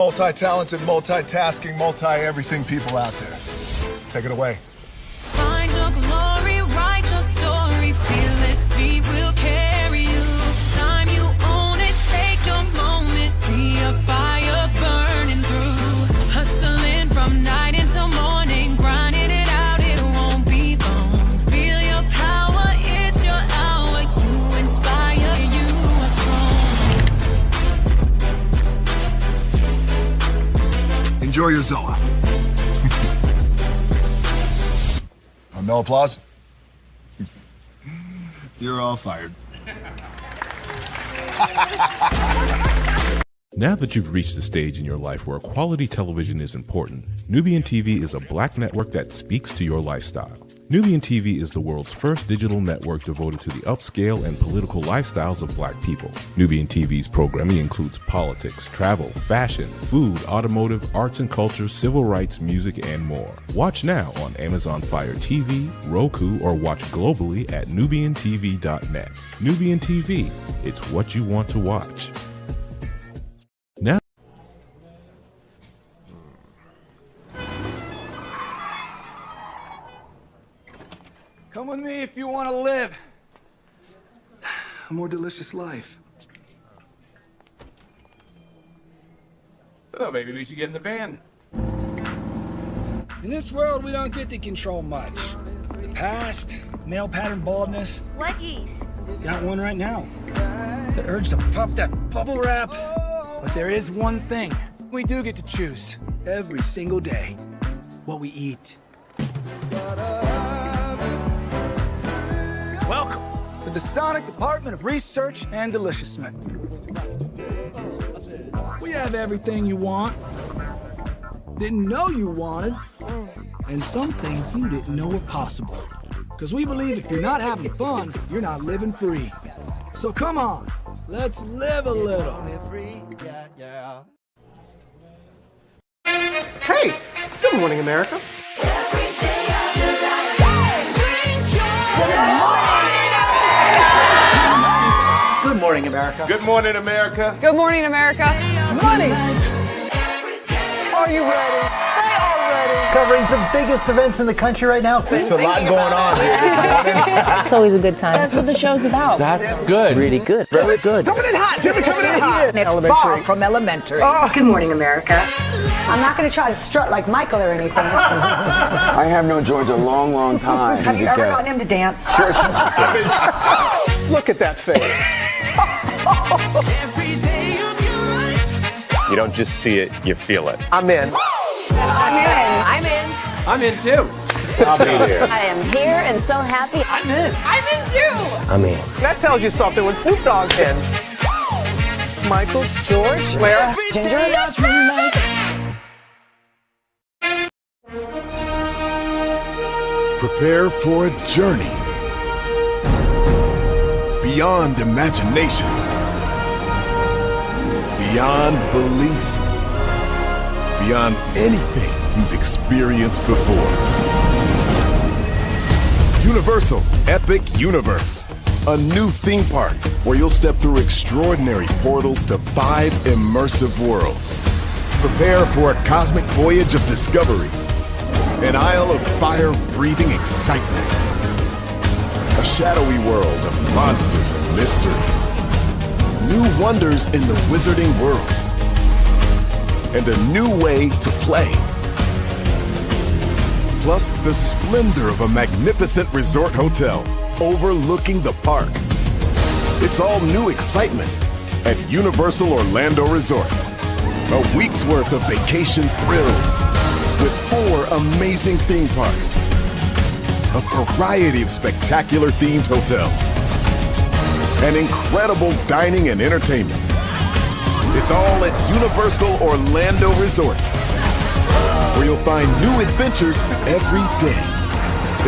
Multi-talented, multitasking, multi-everything people out there. Take it away. Find your glory, write your story, fearless feet will carry you. Time you own it, take your moment, be a fire burning through. Hustling from night until morning, grinding it out, it won't be long. Feel your power, it's your hour, you inspire, you are strong. Enjoy your Zoa. Oh, no applause? You're all fired. Now that you've reached the stage in your life where quality television is important, Nubian TV is a black network that speaks to your lifestyle. Nubian TV is the world's first digital network devoted to the upscale and political lifestyles of black people. Nubian TV's programming includes politics, travel, fashion, food, automotive, arts and culture, civil rights, music, and more. Watch now on Amazon Fire TV, Roku, or watch globally at nubiantv.net. Nubian TV, it's what you want to watch. Now, come with me if you want to live a more delicious life. Oh, maybe we should get in the van. In this world, we don't get to control much. The past, male pattern baldness. What geese? Got one right now. The urge to puff that bubble wrap. But there is one thing we do get to choose every single day: what we eat. Welcome to the Sonic Department of Research and Deliciousment. We have everything you want, didn't know you wanted, and some things you didn't know were possible. Because we believe if you're not having fun, you're not living free. So come on, let's live a little. Hey, good morning, America. Good morning, America. Good morning, America. Good morning, America. Money! Are you ready? They are ready. Covering the biggest events in the country right now. There's a lot going on here this morning. It's always a good time. That's what the show's about. That's good. Really good. Very good. Coming in hot, Jimmy, coming in hot. It's far from elementary. Good morning, America. I'm not going to try to strut like Michael or anything. I have known George a long, long time. Have you ever gotten him to dance? Look at that face. You don't just see it, you feel it. I'm in. I'm in. I'm in. I'm in too. I'll be here. I am here and so happy. I'm in. I'm in too. I'm in. That tells you something when Snoop Dogg's in. Michael, George, where? Ginger. Prepare for a journey beyond imagination, beyond belief, beyond anything you've experienced before. Universal Epic Universe, a new theme park where you'll step through extraordinary portals to 5 immersive worlds. Prepare for a cosmic voyage of discovery, an isle of fire-breathing excitement, a shadowy world of monsters and mystery, new wonders in the wizarding world, and a new way to play. Plus the splendor of a magnificent resort hotel overlooking the park. It's all new excitement at Universal Orlando Resort. A week's worth of vacation thrills with 4 amazing theme parks, a variety of spectacular themed hotels, and incredible dining and entertainment. It's all at Universal Orlando Resort, where you'll find new adventures every day.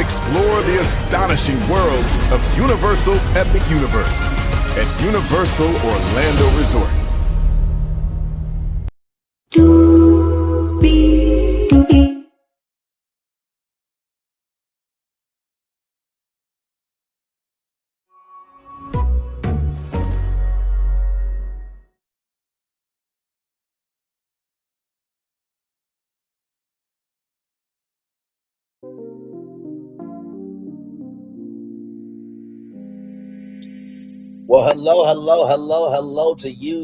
Explore the astonishing worlds of Universal Epic Universe at Universal Orlando Resort. Well, hello to you,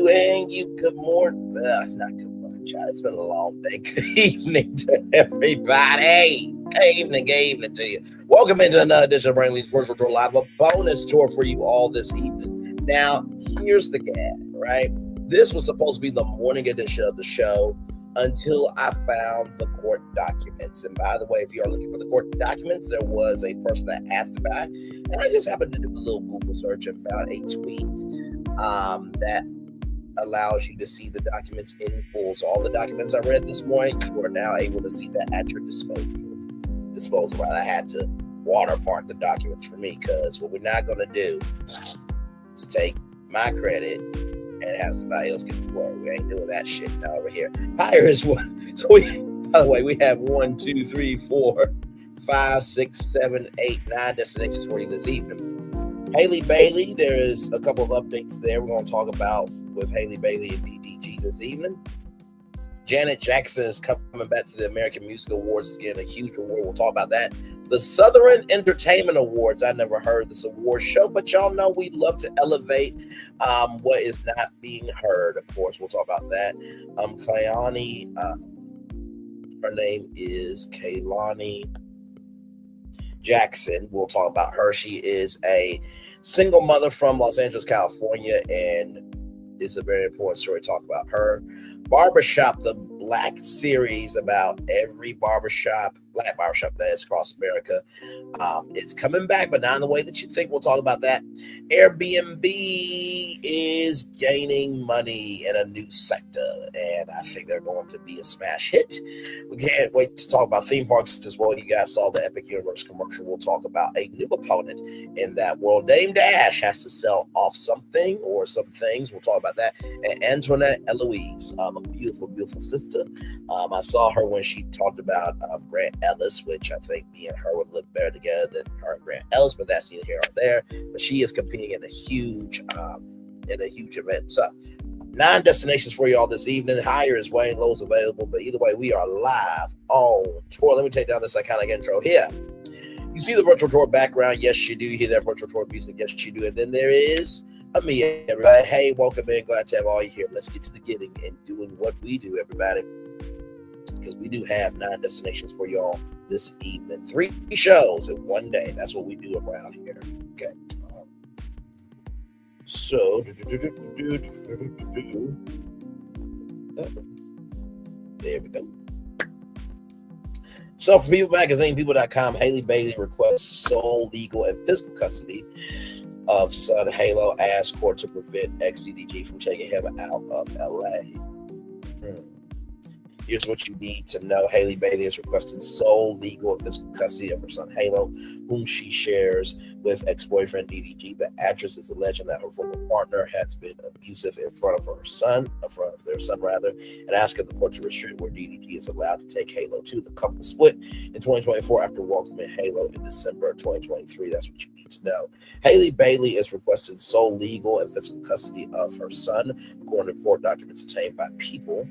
and you. Good morning. Not good morning, child. It's been a long day. Good evening to everybody. Good evening to you. Welcome into another edition of Brainley's Virtual Tour Live, a bonus tour for you all this evening. Now, here's the gag, right? This was supposed to be the morning edition of the show until I found the court documents. And by the way, if you are looking for the court documents, there was a person that asked about it. And I just happened to do a little Google search and found a tweet that allows you to see the documents in full. So all the documents I read this morning, you are now able to see that at your disposal. Well, I had to watermark the documents for me, because what we're not going to do is take my credit and have somebody else get the glory. We ain't doing that shit now over here. Hire is one. So by the way, we have 1, 2, 3, 4, 5, 6, 7, 8, 9 destinations for you this evening. Halle Bailey, there is a couple of updates there we're going to talk about with Halle Bailey and DDG this evening. Janet Jackson is coming back to the American Music Awards. It's getting a huge award. We'll talk about that. The Southern Entertainment Awards. I never heard this award show, but y'all know we love to elevate what is not being heard. Of course, we'll talk about that. Kahnai, her name is Kahnai Jackson. We'll talk about her. She is a single mother from Los Angeles, California, and it's a very important story to talk about her. Barbership, the Black series about every Black barbershop that is across America. It's coming back, but not in the way that you think. We'll talk about that. Airbnb is gaining money in a new sector, and I think they're going to be a smash hit. We can't wait to talk about theme parks as well. You guys saw the Epic Universe commercial. We'll talk about a new opponent in that world. DameD has to sell off something or some things. We'll talk about that. And AntionetteL, a beautiful, beautiful sister. I saw her when she talked about Grant Ellis, which I think me and her would look better together than her and Grant Ellis, but that's neither here nor there. But she is competing in a huge event. So 9 destinations for you all this evening. Higher is Wayne, low is available, but either way, we are live on tour. Let me take down this iconic intro here. You see the virtual tour background? Yes, you do. You hear that virtual tour music? Yes, you do. And then there is me, everybody. Hey, welcome in. Glad to have all you here. Let's get to the getting and doing what we do, everybody, because we do have 9 destinations for y'all this evening. 3 shows in one day. That's what we do around here. Okay. So, there we go. So, for People Magazine, people.com, Halle Bailey requests sole legal and physical custody of son Halo, asks court to prevent ex-DDG from taking him out of LA. Here's what you need to know. Halle Bailey is requesting sole legal and physical custody of her son Halo, whom she shares with ex-boyfriend DDG. The actress is alleging that her former partner has been abusive in front of their son, and asking the court to restrict where DDG is allowed to take Halo to. The couple split in 2024 after welcoming Halo in December of 2023. That's what you need to know. Halle Bailey is requesting sole legal and physical custody of her son, according to court documents obtained by People.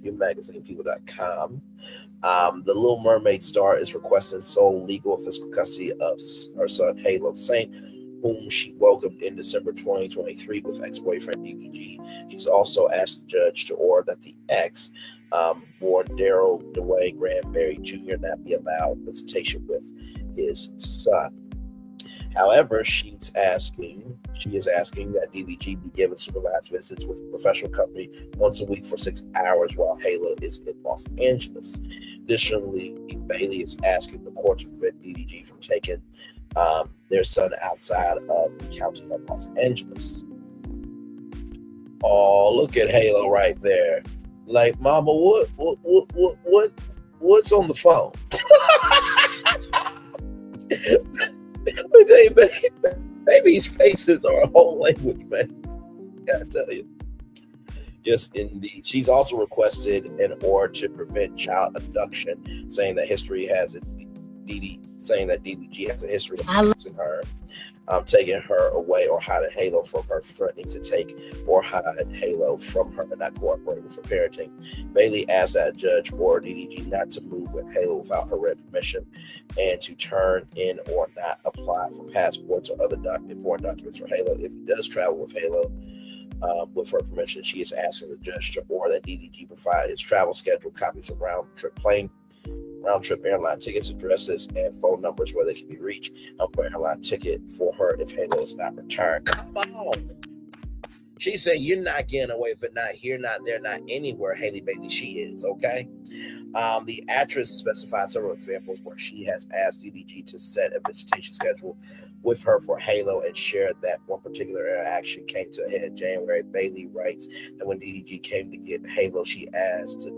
Magazine, people.com. The Little Mermaid star is requesting sole legal and physical custody of her son Halo Saint, whom she welcomed in December 2023 with ex-boyfriend DDG. She's also asked the judge to order that the ex, born Daryl Dwayne Granberry Jr., not be allowed visitation with his son. However, she is asking that DDG be given supervised visits with a professional company once a week for 6 hours while Halo is in Los Angeles. Additionally, Bailey is asking the court to prevent DDG from taking their son outside of the county of Los Angeles. Oh, look at Halo right there. Like, mama, what's on the phone? Let me tell you, baby's faces are a whole language, man. Gotta tell you. Yes, indeed. She's also requested an order to prevent child abduction, saying that history has it saying that DDG has a history of using her, taking her away or hiding Halo from her, threatening to take or hide Halo from her, and not cooperating with her parenting. Bailey asked that judge or DDG not to move with Halo without her written permission, and to turn in or not apply for passports or other important documents for Halo. If he does travel with Halo, with her permission, she is asking the judge to order that DDG provide his travel schedule, copies of round-trip airline tickets, addresses, and phone numbers where they can be reached, and put an airline ticket for her if Halo is not returned. Come on. She said, you're not getting away with it, not here, not there, not anywhere, Halle Bailey, she is, okay? The actress specified several examples where she has asked DDG to set a visitation schedule with her for Halo, and shared that one particular interaction came to a head in January. Bailey writes that when DDG came to get Halo, she asked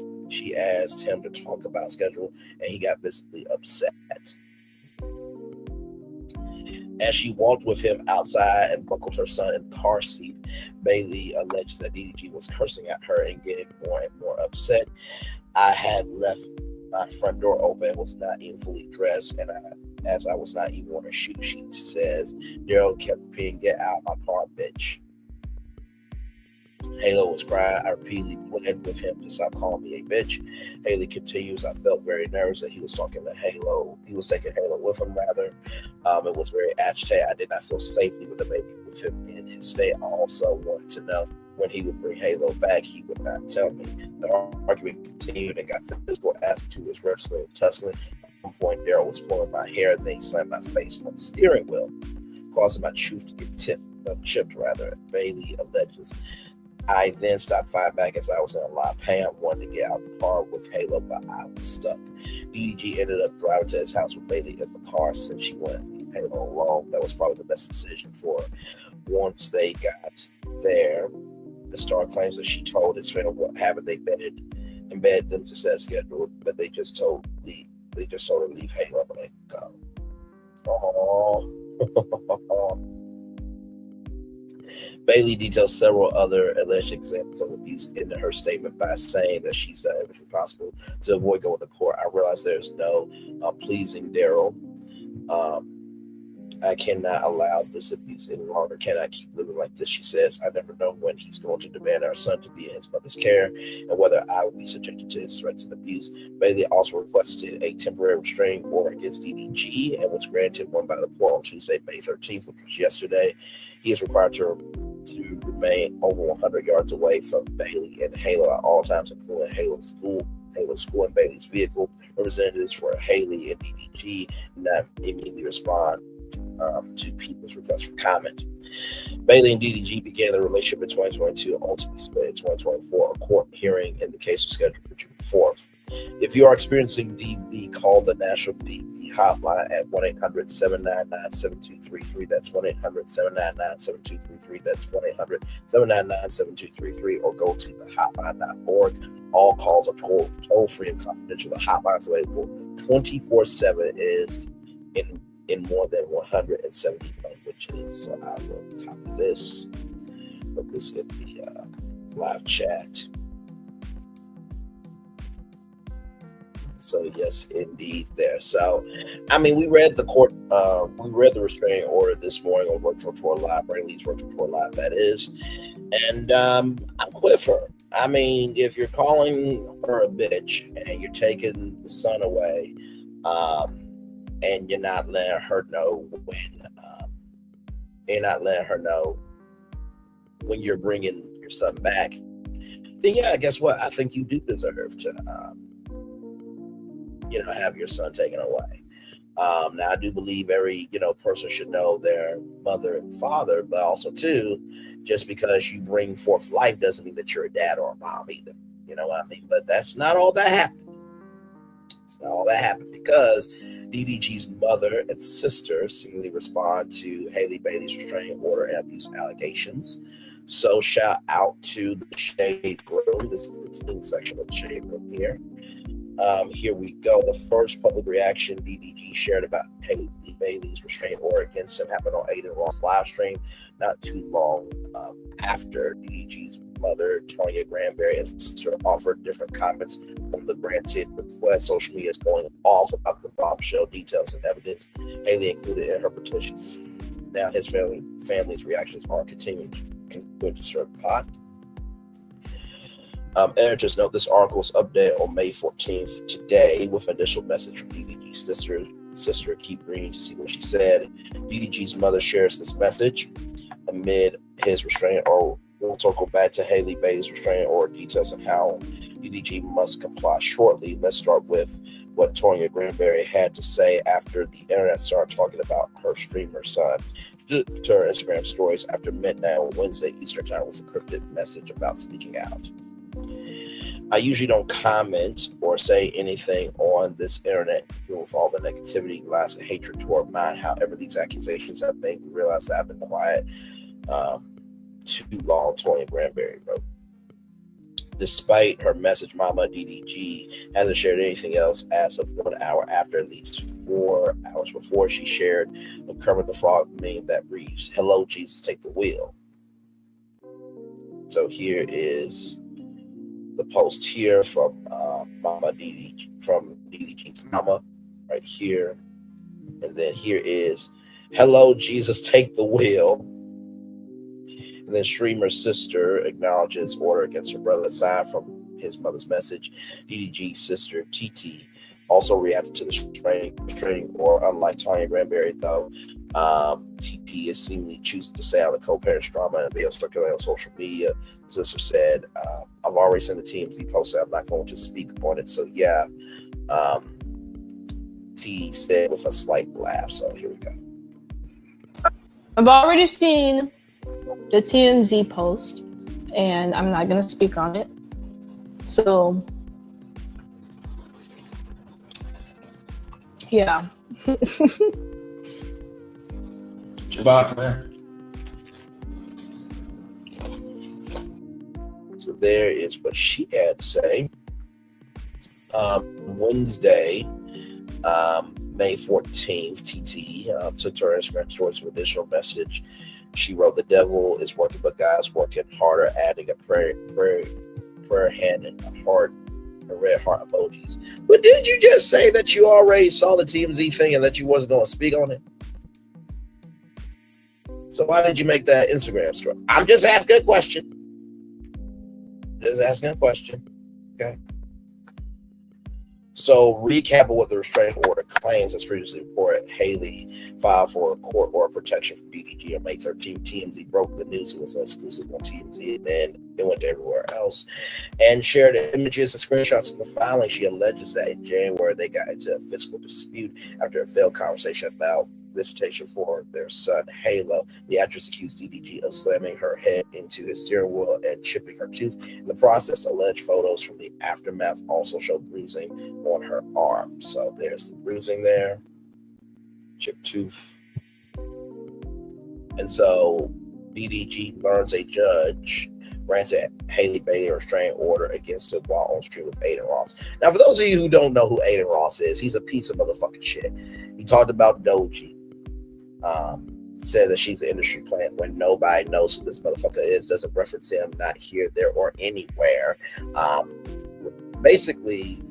him to talk about schedule, and he got visibly upset. As she walked with him outside and buckled her son in the car seat, Bailey alleges that DDG was cursing at her and getting more and more upset. I had left my front door open, was not even fully dressed, and as I was not even wearing shoes, she says. Daryl kept repeating, "Get out of my car, bitch." Halo was crying. I repeatedly pleaded with him to stop calling me a bitch. Haley continues, I felt very nervous that he was talking to Halo. He was taking Halo with him, rather. It was very agitated. I did not feel safely with the baby with him in his state. I also wanted to know when he would bring Halo back. He would not tell me. The argument continued and got physical as to his wrestling, tussling. At one point, Daryl was pulling my hair, and then he slammed my face on the steering wheel, causing my tooth to get chipped. Bailey alleges. I then stopped fighting back as I was in a lot of pain. I wanted to get out of the car with Halo, but I was stuck. DDG ended up driving to his house with Bailey in the car since she wanted to leave Halo alone. That was probably the best decision for her. Once they got there, the star claims that she told his friend what happened. They embedded them to set a schedule, but they just told her to leave Halo and go. Bailey details several other alleged examples of abuse in her statement by saying that she's done everything possible to avoid going to court. I realize there's no pleasing Daryl. I cannot allow this abuse any longer. Cannot keep living like this, she says. I never know when he's going to demand our son to be in his mother's care and whether I will be subjected to his threats and abuse. Bailey also requested a temporary restraining order against DDG and was granted one by the court on Tuesday, May 13th, which was yesterday. He is required to remain over 100 yards away from Bailey and Halo at all times, including Halo's school and Bailey's vehicle. Representatives for Halle and DDG not immediately respond to people's requests for comment. Bailey and DDG began their relationship in 2022 and ultimately split in 2024. A court hearing in the case is scheduled for June 4th. If you are experiencing DV, call the National DV hotline at 1-800-799-7233. That's 1-800-799-7233. That's 1-800-799-7233. Or go to thehotline.org. All calls are toll free and confidential. The hotline is available 24/7 is in more than 170 languages. So I will copy this, put this in the live chat. So yes, indeed there. So, I mean, we read the restraining order this morning on Virtual Tour Live, Brainley's Virtual Tour Live, that is. And I'm with her. I mean, if you're calling her a bitch and you're taking the son away, and you're not letting her know when you're bringing your son back, then yeah, guess what? I think you do deserve to, have your son taken away. Now, I do believe every, person should know their mother and father, but also too, just because you bring forth life doesn't mean that you're a dad or a mom either. You know what I mean? But that's not all that happened. It's not all that happened because DDG's mother and sister seemingly respond to Halle Bailey's restraining order and abuse allegations. So shout out to the Shade Room. This is the teen section of the Shade Room here. Here we go. The first public reaction DDG shared about Halle Bailey's restraining order against him happened on Aiden Ross live stream not too long after DDG's mother, Tonya Granberry, and sister offered different comments on the granted request. Social media is going off about the bombshell details and evidence Halle included in her petition. Now his family's reactions are continuing to stir the pot. Editors note this article's update on May 14th today with an initial message from DDG's sister. Keep reading to see what she said. DDG's mother shares this message amid his restraining order. We'll circle back to Halle Bailey's restraining order details and how DDG must comply shortly. Let's start with what Tonya Granberry had to say after the internet started talking about her streamer son. To her Instagram stories after midnight on Wednesday Eastern Time with a cryptic message about speaking out. I usually don't comment or say anything on this internet with all the negativity, lies, and hatred toward mine. However, these accusations have made me realize that I've been quiet too long, Tonya Granberry wrote. Despite her message, Mama DDG hasn't shared anything else as of 1 hour after, at least 4 hours before she shared a Kermit the Frog meme that reads, "Hello, Jesus, take the wheel." So here is the post here from Mama DDG, from DDG's mama, right here. And then here is, "Hello, Jesus, take the wheel." And then streamer's sister acknowledges order against her brother aside from his mother's message. DDG's sister, TT, also reacted to the restraining order. Unlike Tonya Granberry, though, TT is seemingly choosing to stay out of the co-parents drama and video circulating on social media. Sister said, "I've already seen the TMZ post. I'm not going to speak on it." So yeah, T said with a slight laugh. So here we go. I've already seen the TMZ post, and I'm not going to speak on it. So, yeah. So there is what she had to say. Wednesday, May 14th, TT took to her Instagram stories with additional message. She wrote, "The devil is working, but God's working harder," adding a prayer hand and a red heart emojis. But didn't you just say that you already saw the TMZ thing and that you wasn't going to speak on it? So why did you make that Instagram story? I'm just asking a question. Okay. So recap of what the restraining order claims. As previously reported, Halle filed for a court order protection from DDG on May 13th. TMZ broke the news. It was exclusive on TMZ, and then it went to everywhere else, and shared images and screenshots of the filing. She alleges that in January they got into a physical dispute after a failed conversation about visitation for their son Halo. The actress accused DDG of slamming her head into his steering wheel and chipping her tooth. In the process, alleged photos from the aftermath also show bruising on her arm. So there's the bruising there, chipped tooth. And so DDG learns a judge granted Halle Bailey a restraining order against him while on stream with Aiden Ross. Now, for those of you who don't know who Aiden Ross is, he's a piece of motherfucking shit. He talked about Doji. Said that she's an industry plant when nobody knows who this motherfucker is, doesn't reference him, not here, there, or anywhere. Basically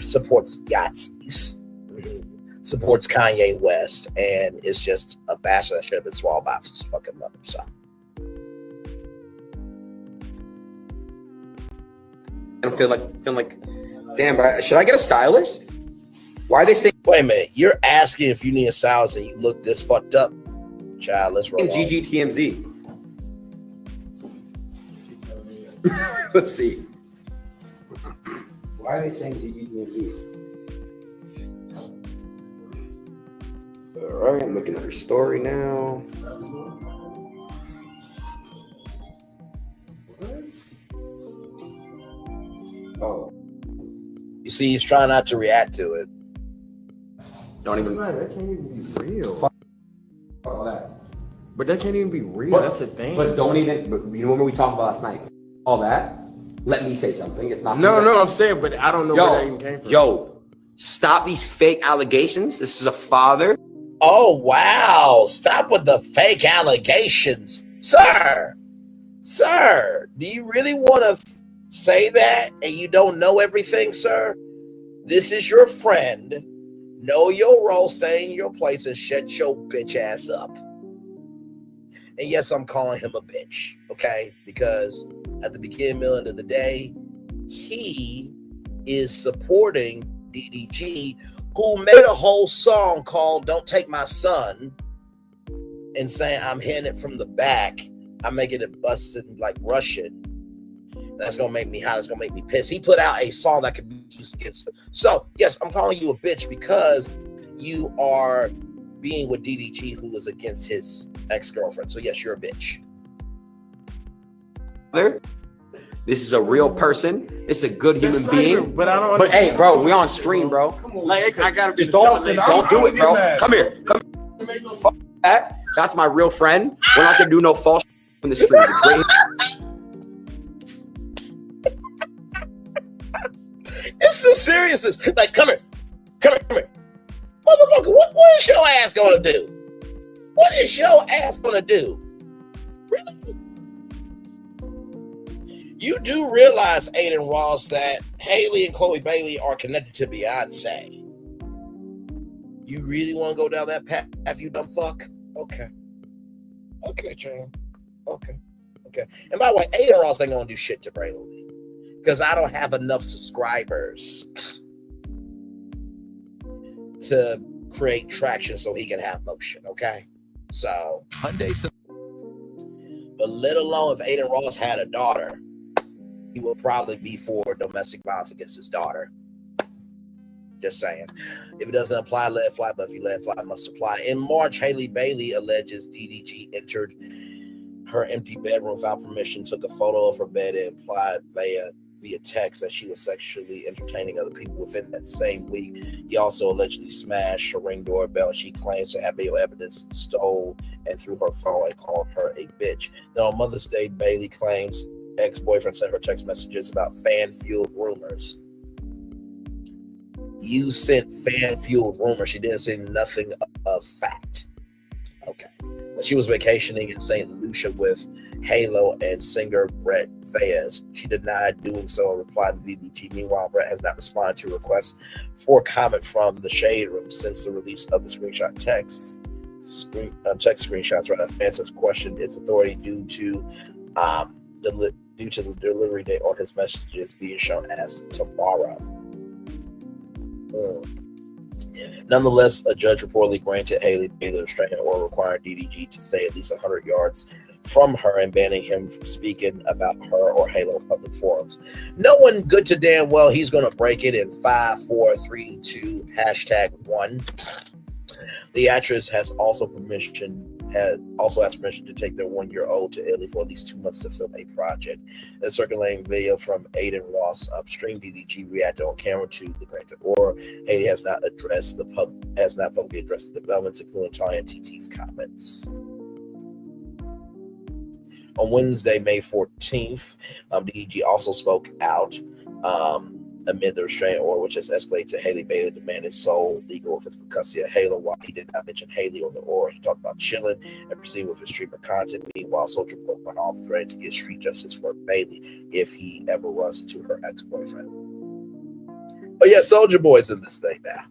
supports Yahtzees, supports Kanye West, and is just a bastard that should have been swallowed by his fucking mother. So I don't feel like, damn, but should I get a stylist? Why are they saying? Wait a minute, you're asking if you need a stylist and you look this fucked up? Child, let's roll. GGTMZ. Let's see. Why are they saying GGTMZ? All right, I'm looking at her story now. Oh. You see, he's trying not to react to it. Don't even. That can't even be real. Fuck all that. But that can't even be real. But, that's the thing. But don't even. But you remember we talked about last night? All that. Let me say something. It's not. No, I'm saying, but I don't know where that even came from. Yo, stop these fake allegations. This is a father. Oh wow! Stop with the fake allegations, sir. Sir, do you really want to say that and you don't know everything, sir? This is your friend. Know your role, stay in your place, and shut your bitch ass up. And yes, I'm calling him a bitch, okay? Because at the beginning of the day, he is supporting DDG, who made a whole song called Don't Take My Son, and saying I'm hitting it from the back. I'm making it busted like Russian. That's going to make me hot. It's going to make me pissed. He put out a song that could be used against him. So, yes, I'm calling you a bitch because you are being with DDG, who is against his ex-girlfriend. So, yes, you're a bitch. This is a real person. It's a good human being. But hey, bro, we on stream, bro. Like, I gotta just don't do it, bro. Come here. Fuck that. That's my real friend. We're not gonna do no false in the streams. It's the seriousness. Like, come here. Motherfucker, what is your ass gonna do? What is your ass gonna do? Really? You do realize, Aiden Ross, that Haley and Chloe Bailey are connected to Beyonce. You really want to go down that path, you dumb fuck? Okay, Chan. Okay. And by the way, Aiden Ross ain't gonna do shit to Braylon because I don't have enough subscribers to create traction so he can have motion. Okay, so Hyundai. But let alone if Aiden Ross had a daughter, he will probably be for domestic violence against his daughter. Just saying. If it doesn't apply, let it fly. But if you let it fly, it must apply. In March, Halle Bailey alleges DDG entered her empty bedroom without permission, took a photo of her bed, and implied via text that she was sexually entertaining other people within that same week. He also allegedly smashed her Ring doorbell. She claims to have video evidence, stole and threw her phone and called her a bitch. Then on Mother's Day, Bailey claims ex-boyfriend sent her text messages about fan-fueled rumors. You sent fan-fueled rumors. She didn't say nothing of fact. Okay. But she was vacationing in St. Lucia with Halo and singer Brett Fayez. She denied doing so and replied to DDG. Meanwhile, Brett has not responded to requests for comment from the Shade Room since the release of the text screenshots. Rather, fans have questioned its authority due to the delivery date on his messages being shown as tomorrow. Nonetheless, a judge reportedly granted Halle Bailey a restraining order requiring DDG to stay at least 100 yards from her and banning him from speaking about her or Halo in public forums. Knowing good to damn well he's going to break it in 5, 4, 3, 2, #1. The actress has also asked permission to take their 1-year-old to Italy for at least 2 months to film a project. A circulating video from Aiden Ross upstream DDG reacted on camera to the granted order. Haley has not publicly addressed the developments, including Tanya and TT's comments. On Wednesday, May 14th, DDG also spoke out amid the restraining order, which has escalated to Halle Bailey demanding sole legal offensive custody of Halo. While he did not mention Haley on the order, he talked about chilling and proceeding with his streamer content. Meanwhile, Soulja Boy went off thread to get street justice for Bailey if he ever runs into her ex-boyfriend. But yeah, Soulja Boy's in this thing now.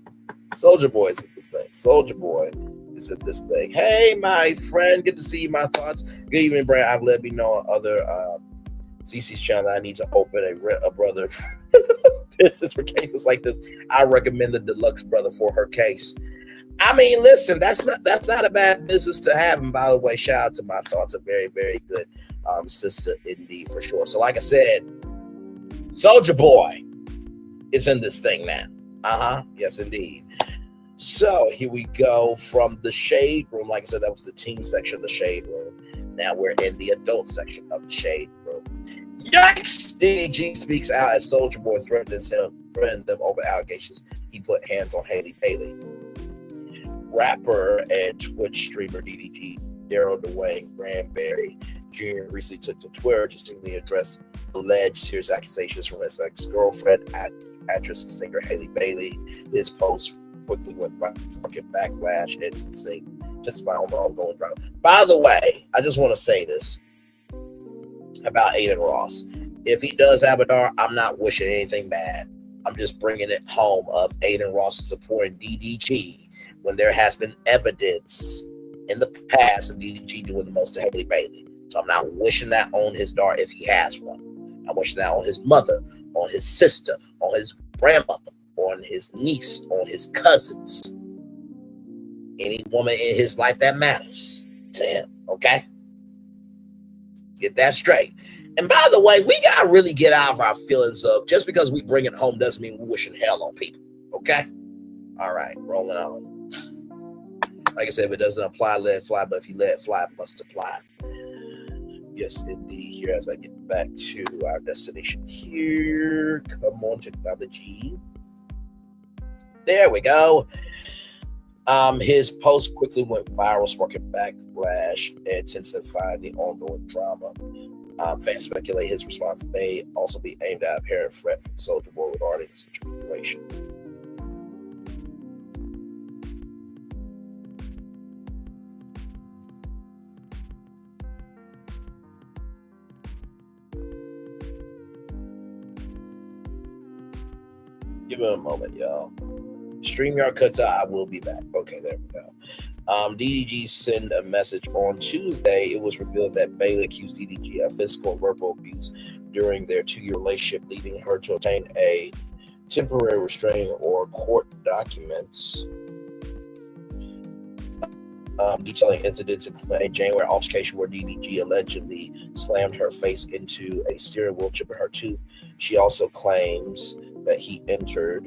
Soulja Boy's in this thing. Soulja Boy is in this thing. Hey, my friend, good to see you. My thoughts. Good evening, Brad. I've let me know on other CC's channel that I need to open a brother business for cases like this. I recommend the Deluxe Brother for her case. I mean, listen, that's not a bad business to have. And by the way, shout out to My Thoughts, a very, very good sister indeed for sure. So like I said, Soulja Boy is in this thing now. Yes, indeed. So here we go from the Shade Room. Like I said, that was the teen section of the Shade Room. Now we're in the adult section of the Shade Room. Yikes! DDG speaks out as Soulja Boy threatens them over allegations he put hands on Halle Bailey. Rapper and Twitch streamer DDG Daryl Dwayne Granberry Jr. recently took to Twitter to singly address alleged serious accusations from his ex-girlfriend, actress and singer Halle Bailey. This post quickly went by market backlash and just found the ongoing drama. By the way, I just want to say this. about Aiden Ross. If he does have a daughter, I'm not wishing anything bad. I'm just bringing it home of Aiden Ross supporting DDG when there has been evidence in the past of DDG doing the most to Halle Bailey. So I'm not wishing that on his daughter if he has one. I'm wishing that on his mother, on his sister, on his grandmother, on his niece, on his cousins. Any woman in his life that matters to him, okay? Get that straight. And by the way, we gotta really get out of our feelings of just because we bring it home doesn't mean we're wishing hell on people, okay? All right, rolling on. Like I said, if it doesn't apply, let it fly, but if you let it fly, it must apply. Yes, indeed. Here, as I get back to our destination here. Come on, technology. There we go. His post quickly went viral, sparking backlash and intensifying the ongoing drama. Fans speculate his response may also be aimed at a apparent threat from Soulja Boy regarding the situation. Give it a moment, y'all. StreamYard cuts out. I will be back. Okay, there we go. DDG sent a message on Tuesday. It was revealed that Bailey accused DDG of physical and verbal abuse during their 2-year relationship, leading her to obtain a temporary restraining or court documents detailing incidents in a January altercation where DDG allegedly slammed her face into a steering wheel, chipping her tooth. She also claims that he entered.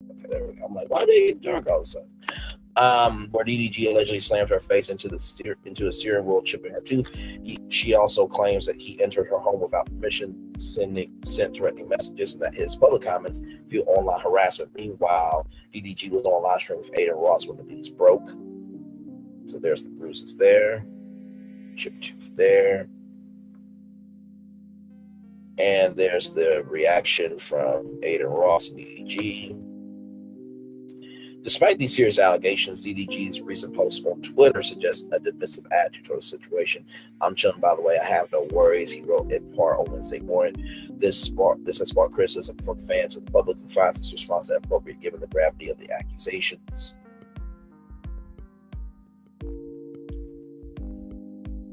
Okay, there we go. I'm like, why did it get dark all of a sudden? Where DDG allegedly slammed her face into a steering wheel, chipping her tooth. She also claims that he entered her home without permission, sent threatening messages, and that his public comments view online harassment. Meanwhile, DDG was on live stream with Aiden Ross when the beats broke. So there's the bruises there, chipped tooth there. And there's the reaction from Aiden Ross and DDG. Despite these serious allegations, DDG's recent post on Twitter suggests a dismissive attitude toward the situation. I'm chilling, by the way. I have no worries. He wrote in part on Wednesday morning. This has sparked criticism from fans and the public who finds this response inappropriate given the gravity of the accusations.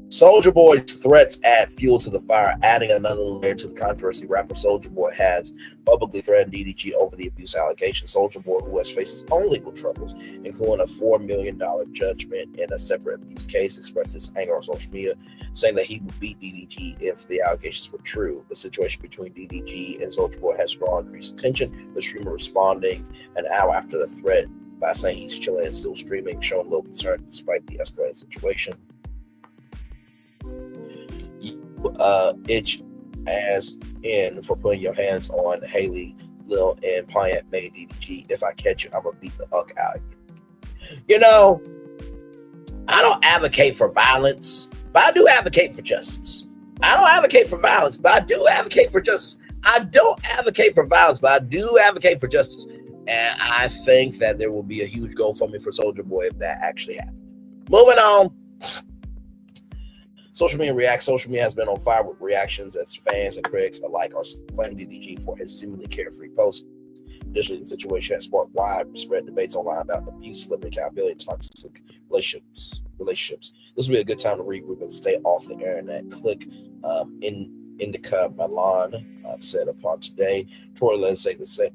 Soulja Boy's threats add fuel to the fire, adding another layer to the controversy. Rapper Soulja Boy has publicly threatened DDG over the abuse allegations. Soulja Boy, who has faced his own legal troubles, including a $4 million judgment in a separate abuse case, expressed his anger on social media, saying that he would beat DDG if the allegations were true. The situation between DDG and Soulja Boy has drawn increased attention, with the streamer responding an hour after the threat by saying he's chilling and still streaming, showing little concern despite the escalated situation. Itch as in for putting your hands on Haley, Lil, and Plant made DDG. If I catch you, I'm gonna beat the fuck out of you. You know, I don't advocate for violence, but I do advocate for justice. I don't advocate for violence, but I do advocate for justice. I don't advocate for violence, but I do advocate for justice. And I think that there will be a huge GoFundMe for Soulja Boy if that actually happens. Moving on. Social media reacts. Social media has been on fire with reactions as fans and critics alike are blaming DDG for his seemingly carefree post. Additionally, the situation has sparked widespread debates online about abuse, celebrity accountability, and toxic relationships. This will be a good time to regroup and stay off the internet. Click Indica Milan said upon today. Tori Lynn say the same.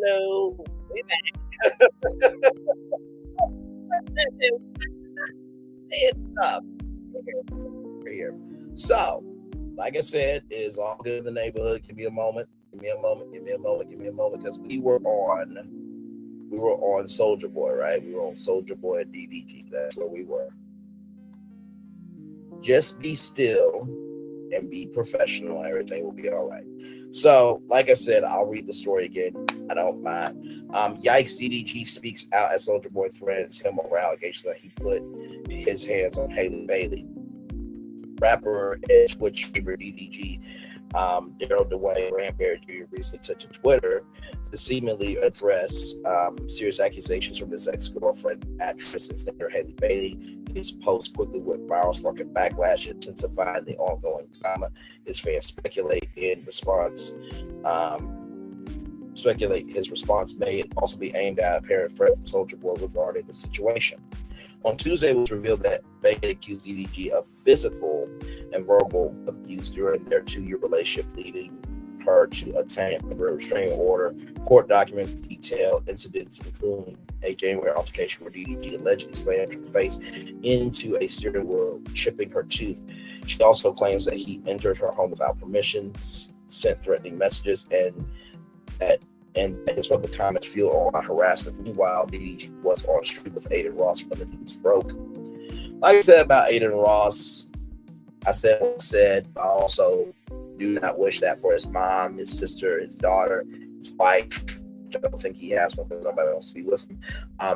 Hello. We back. It's up. We're here. So, like I said, it is all good in the neighborhood. Give me a moment, because we were on Soldier Boy, right? We were on Soldier Boy and DDG. That's where we were. Just be still and be professional. Everything will be all right. So, like I said, I'll read the story again. I don't mind. Yikes, DDG speaks out as Soldier Boy threatens him over allegations that he put his hands on Halle Bailey. Rapper and Twitch streamer DDG, Daryl Dwayne Ranberry Jr. recently took to Twitter to seemingly address serious accusations from his ex-girlfriend, actress and singer Halle Bailey. His post quickly went viral, sparking backlash, intensifying the ongoing drama. His fans speculate his response may also be aimed at a apparent threat from Soldier Boy regarding the situation. On Tuesday, it was revealed that Bailey accused DDG of physical and verbal abuse during their 2-year relationship, leading her to obtain a restraining order. Court documents detail incidents, including a January altercation where DDG allegedly slammed her face into a steering wheel, chipping her tooth. She also claims that he entered her home without permission, sent threatening messages, and his public comments fueled on harassment. Meanwhile, DDG was on street with Aiden Ross when the news broke. Like I said about Aiden Ross, I said what I said. I also do not wish that for his mom, his sister, his daughter, his wife. I don't think he has one because nobody wants to be with him.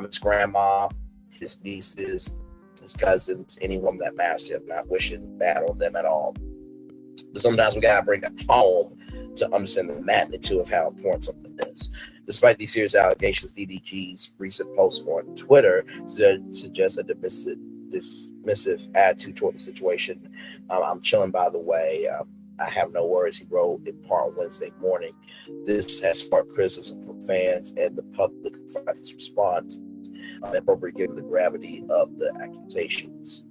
His grandma, his nieces, his cousins, anyone that matters to him. Not wishing bad on them at all. But sometimes we gotta bring it home to understand the magnitude of how important something is. Despite these serious allegations, DDG's recent post on Twitter suggests a dismissive attitude toward the situation. I'm chilling, by the way. I have no worries, he wrote in part Wednesday morning. This has sparked criticism from fans and the public for his response, appropriate given the gravity of the accusations.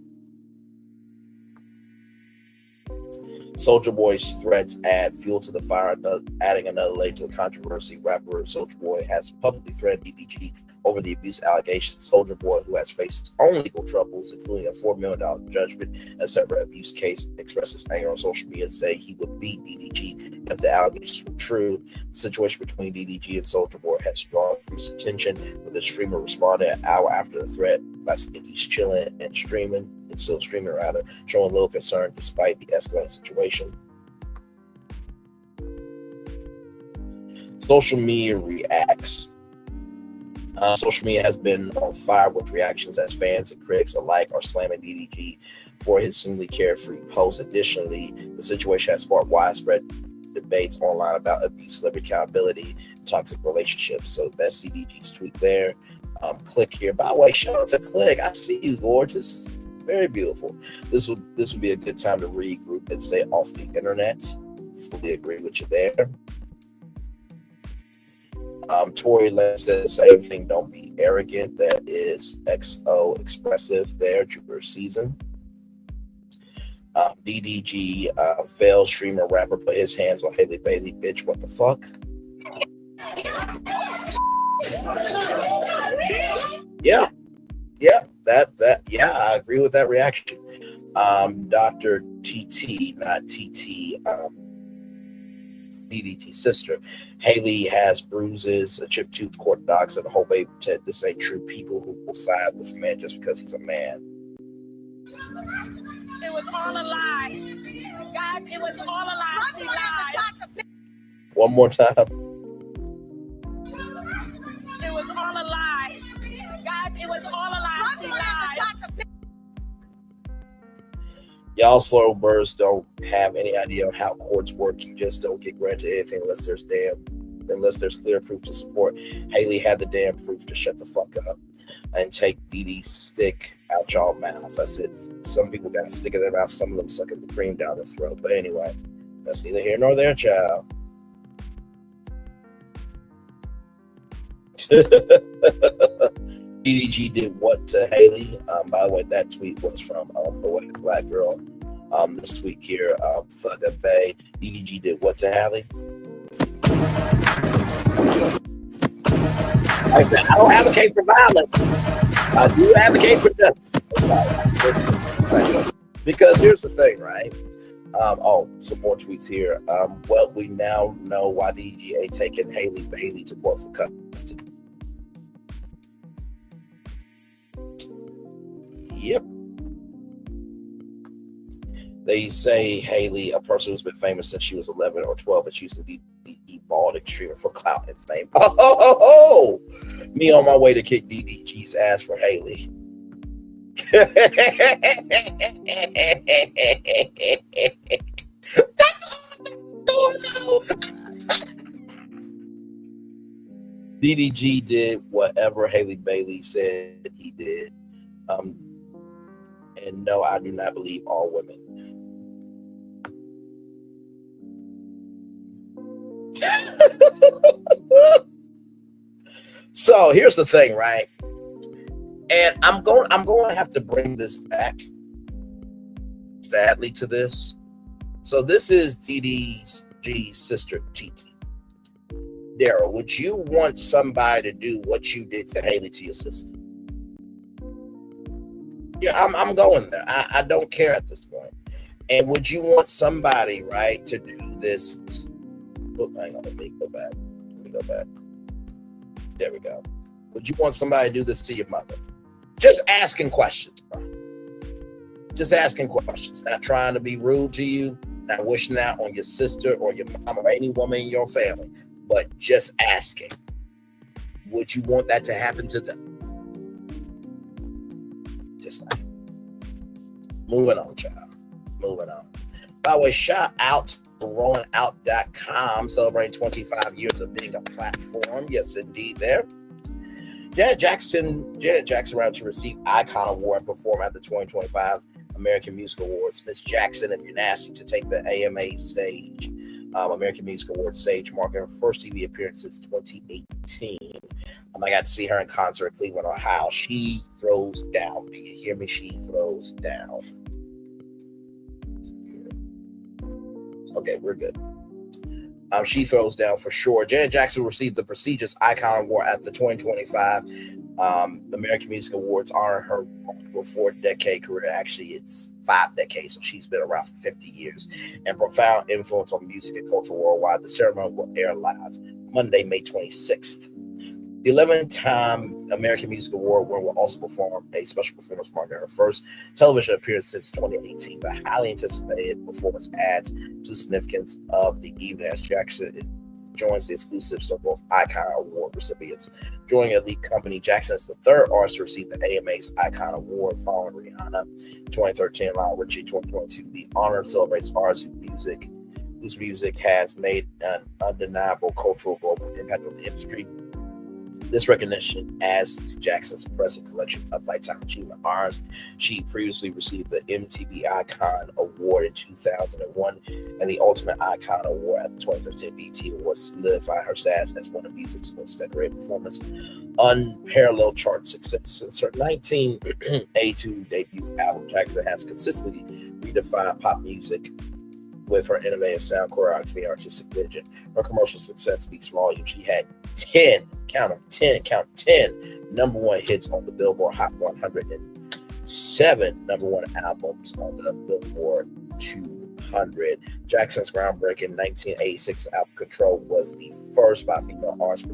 Soldier Boy's threats add fuel to the fire, adding another layer to the controversy. Rapper Soldier Boy has publicly threatened DDG over the abuse allegations. Soldier Boy, who has faced his own legal troubles, including a $4 million judgment and a separate abuse case, expressed his anger on social media, saying he would beat DDG if the allegations were true. The situation between DDG and Soldier Boy has drawn recent attention, with the streamer responding an hour after the threat by saying he's chilling and streaming. It's still streaming, rather, showing little concern despite the escalating situation. Social media reacts. Social media has been on fire with reactions as fans and critics alike are slamming DDG for his seemingly carefree posts. Additionally, the situation has sparked widespread debates online about abuse, celebrity accountability, and toxic relationships. So that's DDG's tweet there. Click here. By the way, shout out to Click. I see you, gorgeous. Very beautiful. This would be a good time to regroup and stay off the internet. Fully agree with you there. Tory Lanez said the same thing. Don't be arrogant. That is XO expressive there. Jupiter season. DDG failed streamer rapper put his hands on Halle Bailey. Bitch, what the fuck? Yeah. I agree with that reaction. Dr. TT, not TT, DDG's sister. Halle has bruises, a chipped tooth, court docs, and a whole baby tent. This ain't true. People who will side with a man just because he's a man. It was all a lie. Guys, it was all a lie. She lied. One more time. It was all a lie. Guys, it was all a lie. She lied. Y'all slow birds don't have any idea how courts work. You just don't get granted anything unless there's clear proof to support. Halle had the damn proof to shut the fuck up and take DD's stick out y'all mouths. I said some people got a stick in their mouth, some of them sucking the cream down their throat. But anyway, that's neither here nor there, child. DDG did what to Halle? By the way, that tweet was from Poetic Black Girl. This tweet here, Thugger Bay. DDG did what to Halle? Like I said, I don't advocate for violence. I do advocate for justice. Because here's the thing, right? Some more tweets here. Well, we now know why DDG taking Halle Bailey to court for custody. Yep. They say Halle, a person who's been famous since she was 11 or 12, and she used to be bald streamer for clout and fame. Oh, me on my way to kick DDG's ass for Halle. DDG did whatever Halle Bailey said he did. And no, I do not believe all women. So here's the thing, right? And I'm going to have to bring this back, sadly, to this. So this is DDG's sister, GT. Daryl, would you want somebody to do what you did to Halle to your sister? Yeah, I'm going there. I don't care at this point. And would you want somebody, right, to do this? Oh, hang on, let me go back. There we go. Would you want somebody to do this to your mother? Just asking questions, bro. Just asking questions. Not trying to be rude to you. Not wishing that on your sister or your mom or any woman in your family. But just asking. Would you want that to happen to them? Just like. Moving on, child. Moving on. By the way, shout out to RollingOut.com, celebrating 25 years of being a platform. Yes, indeed, there. Janet Jackson around to receive Icon Award and perform at the 2025 American Music Awards. Miss Jackson, if you're nasty, to take the AMA stage, American Music Awards stage, marking her first TV appearance since 2018. I got to see her in concert in Cleveland, Ohio. She throws down. Do you hear me? She throws down. Okay, we're good. She throws down for sure. Janet Jackson received the prestigious Icon Award at the 2025 American Music Awards, honoring her remarkable 4-decade career. Actually, it's 5 decades, so she's been around for 50 years, and profound influence on music and culture worldwide. The ceremony will air live Monday, May 26th. The 11-time American Music Award winner will also perform a special performance marking her first television appearance since 2018. The highly anticipated performance adds to the significance of the evening as Jackson joins the exclusive circle of Icon Award recipients. Joining elite company, Jackson is the third artist to receive the AMA's Icon Award, following Rihanna 2013 and Lionel Richie 2022. The honor celebrates artists whose music has made an undeniable cultural global impact on the industry. This recognition adds to Jackson's impressive collection of lifetime achievement honors. She previously received the MTV Icon Award in 2001 and the Ultimate Icon Award at the 2013 BET Awards, solidifying her status as one of music's most decorated performers. Unparalleled chart success since her 1982 debut album, Jackson has consistently redefined pop music with her innovative sound, choreography, and artistic vision. Her commercial success speaks volumes. She had 10 number one hits on the Billboard Hot 100 and 7 number one albums on the Billboard 200. Jackson's groundbreaking 1986 album Control was the first by female artist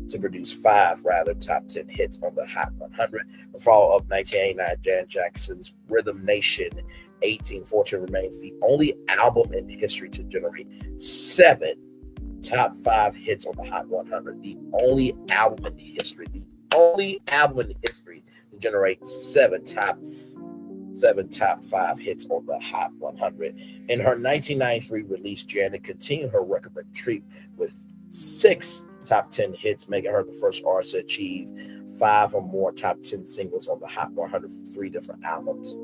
to produce 5 top 10 hits on the Hot 100. The follow-up 1989 Janet Jackson's Rhythm Nation 1814 remains the only album in history to generate 7 top 5 hits on the Hot 100. The only album in history to generate 7 top 5 hits on the Hot 100. In her 1993 release, Janet continued her record-breaking streak with 6 top 10 hits, making her the first artist to achieve 5 or more top 10 singles on the Hot 100 from 3 different albums.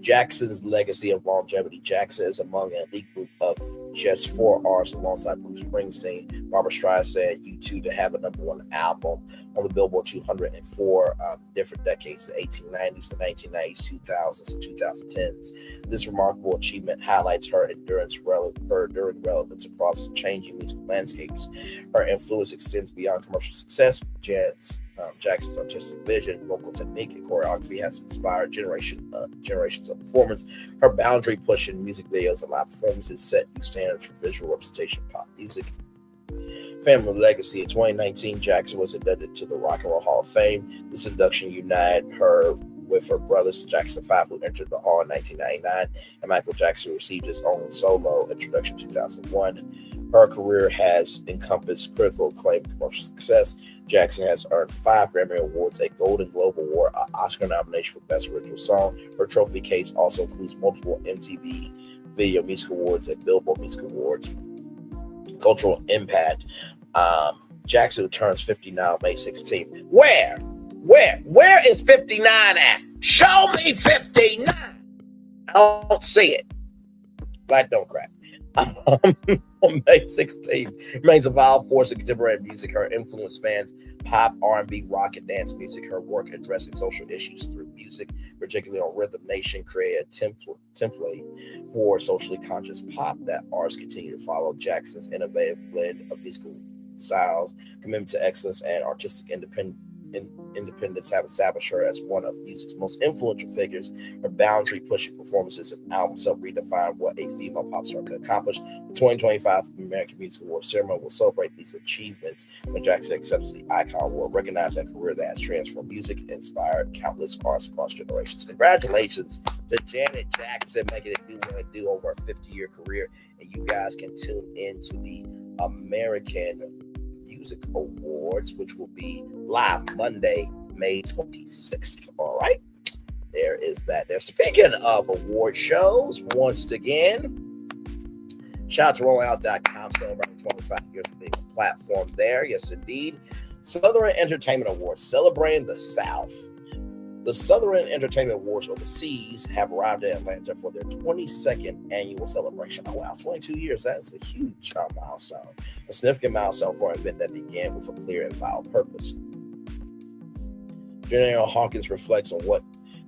Jackson's legacy of longevity. Jackson is among an elite group of just 4 artists alongside Bruce Springsteen, Barbra Streisand, U2 to have a #1 album on the Billboard 200 in 4 different decades, the 1890s, the 1990s, 2000s, and 2010s. This remarkable achievement highlights her enduring relevance across changing musical landscapes. Her influence extends beyond commercial success. Jackson's artistic vision, vocal technique, and choreography has inspired generations of performers. Her boundary-pushing music videos and live performances set new standards for visual representation of pop music. Family legacy. In 2019, Jackson was inducted to the Rock and Roll Hall of Fame. This induction united her with her brothers, the Jackson 5, who entered the Hall in 1999, and Michael Jackson received his own solo introduction in 2001. Her career has encompassed critical acclaim and commercial success. Jackson has earned 5 Grammy Awards, a Golden Globe Award, an Oscar nomination for Best Original Song. Her trophy case also includes multiple MTV Video Music Awards and Billboard Music Awards. Cultural impact. Jackson turns 59 on May 16th. Where is 59 at? Show me 59. I don't see it. Black don't crack. On May 16th, remains a vital force in contemporary music. Her influence spans pop, R&B, rock, and dance music. Her work addressing social issues through music, particularly on Rhythm Nation, created a template for socially conscious pop that artists continue to follow. Jackson's innovative blend of musical styles, commitment to excellence, and artistic independence have established her as one of music's most influential figures. Her boundary-pushing performances and albums help redefine what a female pop star could accomplish. The 2025 American Music Awards ceremony will celebrate these achievements when Jackson accepts the Icon Award, recognizing a career that has transformed music and inspired countless artists across generations. Congratulations to Janet Jackson, making it do what it do over a 50-year career. And you guys can tune into the American Music Awards, which will be live Monday, May 26th. All right, there is that. There. Speaking of award shows, once again, shout out to rollingout.com, celebrating 25 years of being a platform there. Yes, indeed. Southern Entertainment Awards, celebrating the South. The Southern Entertainment Awards, or the C's, have arrived in Atlanta for their 22nd annual celebration. Oh, wow, 22 years. That's a huge milestone. A significant milestone for an event that began with a clear and vital purpose. General Hawkins reflects on what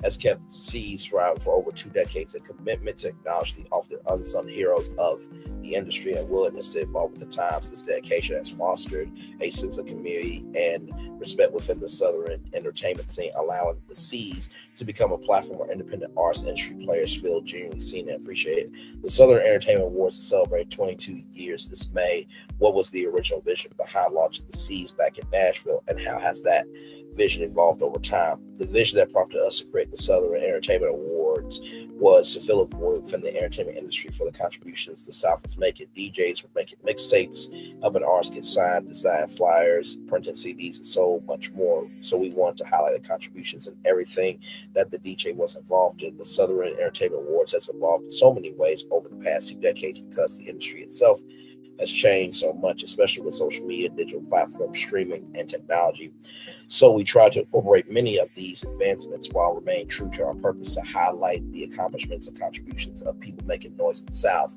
has kept C's thriving for over 2 decades, a commitment to acknowledge the often unsung heroes of the industry and willingness to evolve with the times. This dedication has fostered a sense of community and respect within the Southern entertainment scene, allowing the C's to become a platform where independent artists and industry players feel genuinely seen and appreciated. The Southern Entertainment Awards celebrate 22 years this May. What was the original vision behind launching the C's back in Nashville, and how has that vision evolved over time? The vision that prompted us to create the Southern Entertainment Awards was to fill a void within the entertainment industry for the contributions the South was making. DJs were making mixtapes, helping artists get signed, design flyers, printing CDs, and so much more. So we wanted to highlight the contributions and everything that the DJ was involved in. The Southern Entertainment Awards has evolved in so many ways over the past 2 decades because the industry itself has changed so much, especially with social media, digital platforms, streaming, and technology. So we try to incorporate many of these advancements while remaining true to our purpose to highlight the accomplishments and contributions of people making noise in the South.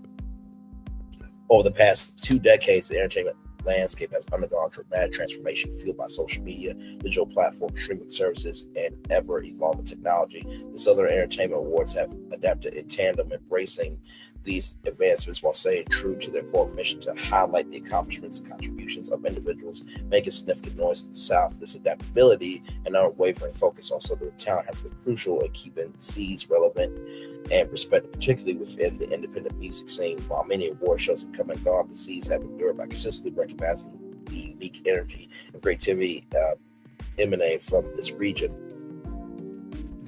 Over the past 2 decades, the entertainment landscape has undergone dramatic transformation fueled by social media, digital platforms, streaming services, and ever-evolving technology. The Southern Entertainment Awards have adapted in tandem, embracing these advancements while staying true to their core mission to highlight the accomplishments and contributions of individuals making significant noise in the South. This adaptability and unwavering focus on Southern talent has been crucial in keeping the C's relevant and respected, particularly within the independent music scene. While many award shows have come and gone, the C's have endured by consistently recognizing the unique energy and creativity emanating from this region.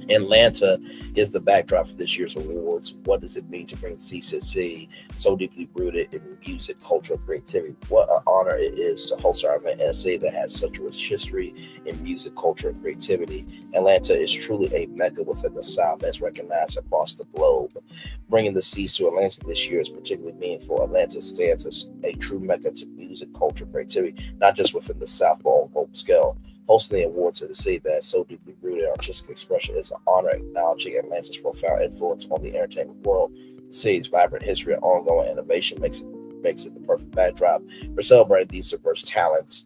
Atlanta is the backdrop for this year's awards. What does it mean to bring CCC so deeply rooted in music, culture, and creativity? What an honor it is to host our event in a city that has such a rich history in music, culture, and creativity. Atlanta is truly a mecca within the South as recognized across the globe. Bringing the C's to Atlanta this year is particularly meaningful. Atlanta stands as a true mecca to music, culture, and creativity, not just within the South, but on a global scale. Hosting the awards of the city that is so deeply rooted in artistic expression is an honor, acknowledging Atlanta's profound influence on the entertainment world. The city's vibrant history and ongoing innovation makes it the perfect backdrop for celebrating these diverse talents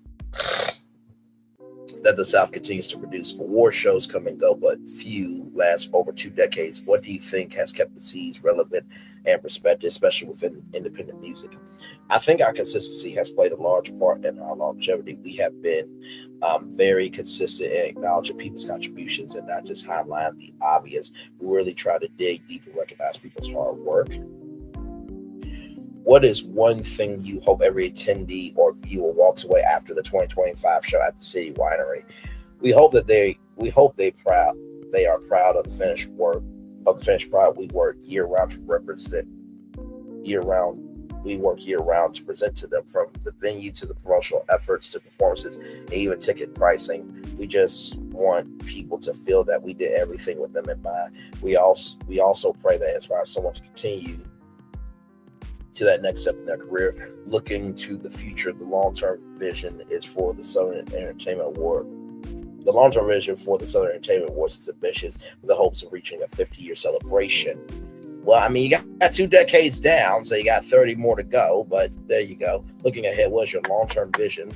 that the South continues to produce. Award shows come and go, but few last over 2 decades. What do you think has kept the C's relevant and respected, especially within independent music? I think our consistency has played a large part in our longevity. We have been very consistent in acknowledging people's contributions and not just highlight the obvious. We really try to dig deep and recognize people's hard work. What is one thing you hope every attendee or viewer walks away after the 2025 show at the City Winery? We hope they are proud of the finished product. We work year round to represent year round. We work year round to present to them, from the venue to the promotional efforts to performances and even ticket pricing. We just want people to feel that we did everything with them in mind. We also pray that inspires someone to continue to that next step in their career. Looking to the future, the long-term vision is for the Southern Entertainment Award. The long-term vision for the Southern Entertainment Awards is ambitious, with the hopes of reaching a 50-year celebration. Well, I mean, you got 2 decades down, so you got 30 more to go, but there you go. Looking ahead, what's your long-term vision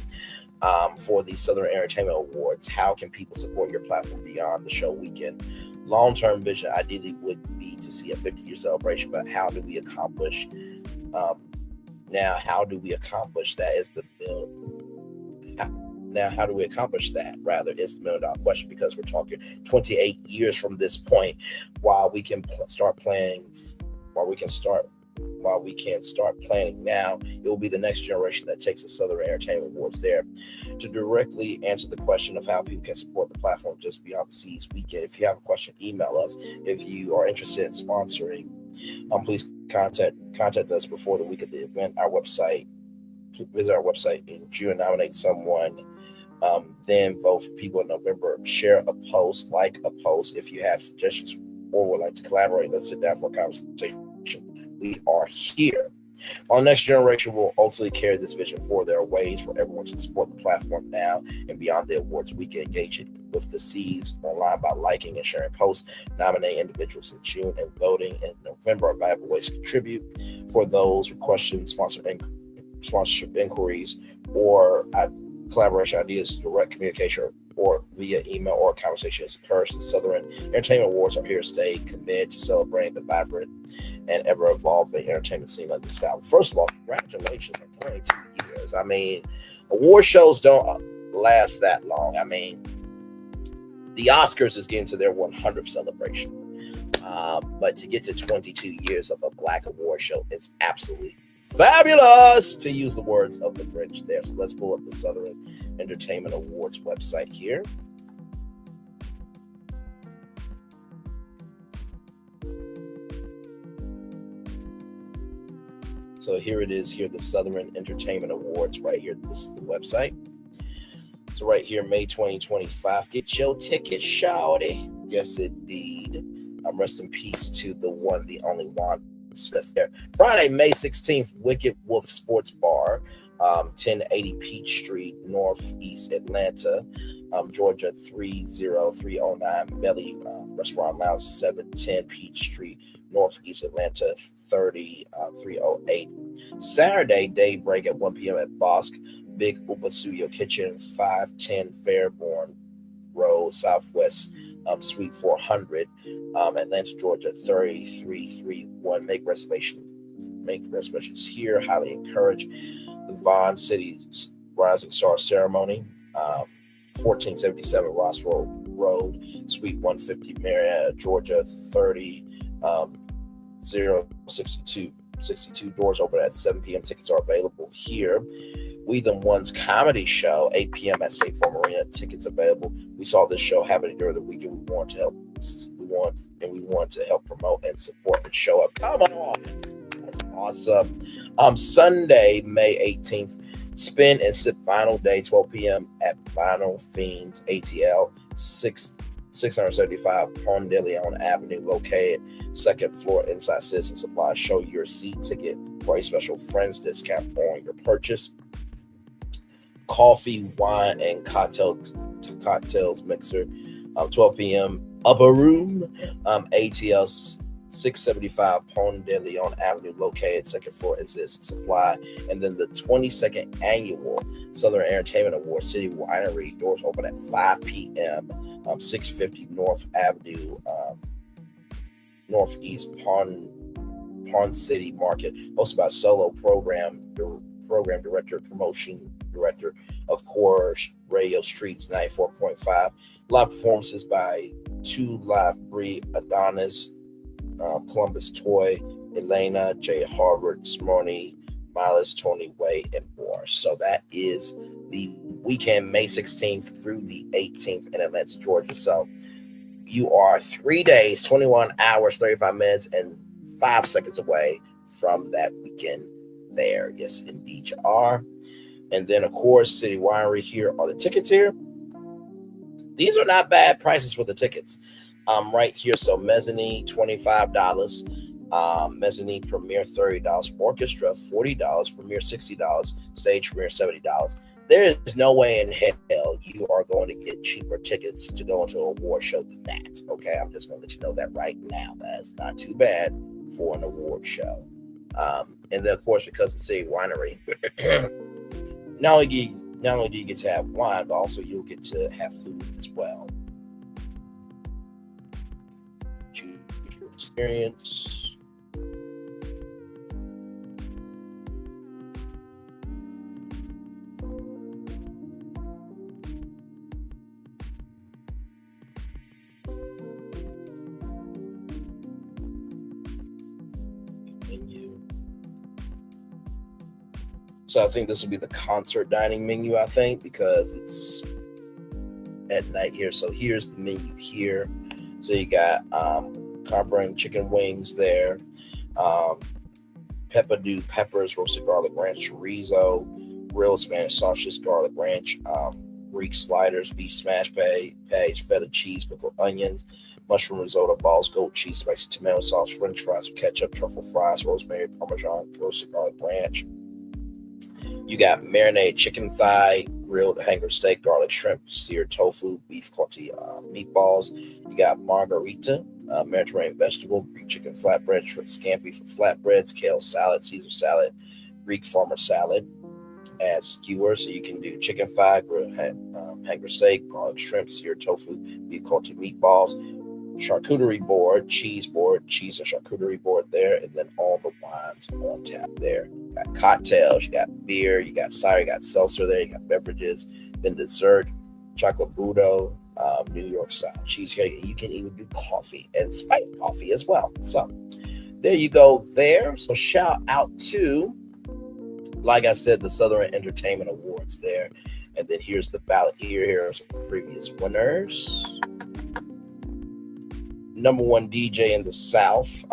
for the Southern Entertainment Awards? How can people support your platform beyond the show weekend? Long-term vision ideally would be to see a 50-year celebration, but how do we accomplish how do we accomplish that is the $1 million question, because we're talking 28 years from this point. While we can start planning now, it will be the next generation that takes the Southern Entertainment Awards there. To directly answer the question of how people can support the platform just beyond the C's weekend, if you have a question, email us. If you are interested in sponsoring, please contact us before the week of the event. Visit our website in June, nominate someone, then vote for people in November. Share a post, like a post. If you have suggestions or would like to collaborate, let's sit down for a conversation. We are here. Our next generation will ultimately carry this vision forward. There are ways for everyone to support the platform now and beyond the awards. We can engage with the C's online by liking and sharing posts, nominating individuals in June, and voting in November are valuable ways to contribute. For those with questions, sponsorship inquiries, or collaboration ideas, direct communication or via email or conversation is encouraged. The Southern Entertainment Awards are here to stay, committed to celebrating the vibrant and ever-evolving entertainment scene of the South. First of all, congratulations on 22 years. I mean, award shows don't last that long. I mean, the Oscars is getting to their 100th celebration. But to get to 22 years of a Black award show, it's absolutely fabulous, to use the words of the Grinch there. So let's pull up the Southern Entertainment Awards website here. So here it is, here the Southern Entertainment Awards right here. This is the website. So right here, May 2025. Get your ticket, shawty. Yes, indeed. Rest in peace to the one, the only Juan Smith there. Friday, May 16th, Wicked Wolf Sports Bar, 1080 Peach Street, Northeast Atlanta, Georgia 30309. Belly Restaurant Lounge, 710 Peach Street, Northeast Atlanta 30308. Saturday, daybreak at 1 p.m. at Bosque Big Upa Studio Kitchen, 510 Fairborn Road, Southwest Suite 400, Atlanta, Georgia 33331. Make reservations here. Highly encourage. The Vaughn City Rising Star Ceremony, 1477 Rossville Road, Suite 150, Marietta, Georgia 30062. Doors open at 7 p.m. Tickets are available here. We the Ones comedy show, 8 p.m. at State Farm Arena. Tickets available. We saw this show happening during the weekend. We want to help promote and support and show up. Come on, that's awesome. Sunday, May 18th, Spin and Sip Final Day, 12 p.m. at Vinyl Fiends ATL, 675 Ponce de Leon Avenue, located second floor inside Citizen Supply. Show your seat ticket for a special friends discount on your purchase. Coffee, wine, and cocktails Cocktails Mixer. 12 p.m. Upper Room. ATL 675 Pont de Leon Avenue, located second floor, Insist Supply. And then the 22nd Annual Southern Entertainment Award City Winery. Doors open at 5 p.m. 650 North Avenue, Northeast Pond City Market. Hosted by solo program director, promotion director of Course Radio Streets 94.5. Live performances by Two Live Bree, Adonis, Columbus Toy, Elena, Jay Harvard, Smorny, Miles, Tony Way, and more. So that is the weekend, May 16th through the 18th in Atlanta, Georgia. So you are 3 days, 21 hours, 35 minutes, and 5 seconds away from that weekend there. Yes, indeed you are. And then, of course, City Winery, here are the tickets here. These are not bad prices for the tickets. Right here, so Mezzanine, $25. Mezzanine Premier, $30. Orchestra, $40. Premier, $60. Stage Premier, $70. There is no way in hell you are going to get cheaper tickets to go into an award show than that. Okay, I'm just going to let you know that right now. That's not too bad for an award show. And then, of course, because it's City Winery, not only do you get to have wine, but also you'll get to have food as well. Choose your experience. So I think this will be the concert dining menu, I think, because it's at night here. So here's the menu here. So you got carbureting chicken wings there, pepperdew peppers, roasted garlic ranch chorizo, grilled Spanish sausage, garlic ranch, Greek sliders, beef smash patties, feta cheese, pickled onions, mushroom risotto balls, goat cheese, spicy tomato sauce, french fries, ketchup, truffle fries, rosemary, parmesan, roasted garlic ranch. You got marinated chicken thigh, grilled hanger steak, garlic shrimp, seared tofu, beef cotty meatballs. You got margarita, Mediterranean vegetable, Greek chicken flatbread, shrimp scampi for flatbreads, kale salad, Caesar salad, Greek farmer salad. Add skewers, so you can do chicken thigh, grilled hanger steak, garlic shrimp, seared tofu, beef cotty meatballs. Charcuterie board, cheese and charcuterie board there, and then all the wines on tap there. You got cocktails, you got beer, you got cider, you got seltzer there, you got beverages, then dessert, chocolate burrito, New York style cheesecake, and you can even do coffee and spiked coffee as well. So there you go there. So shout out to, like I said, the Southern Entertainment Awards there. And then here's the ballot here. Here are some previous winners. Number one DJ in the South.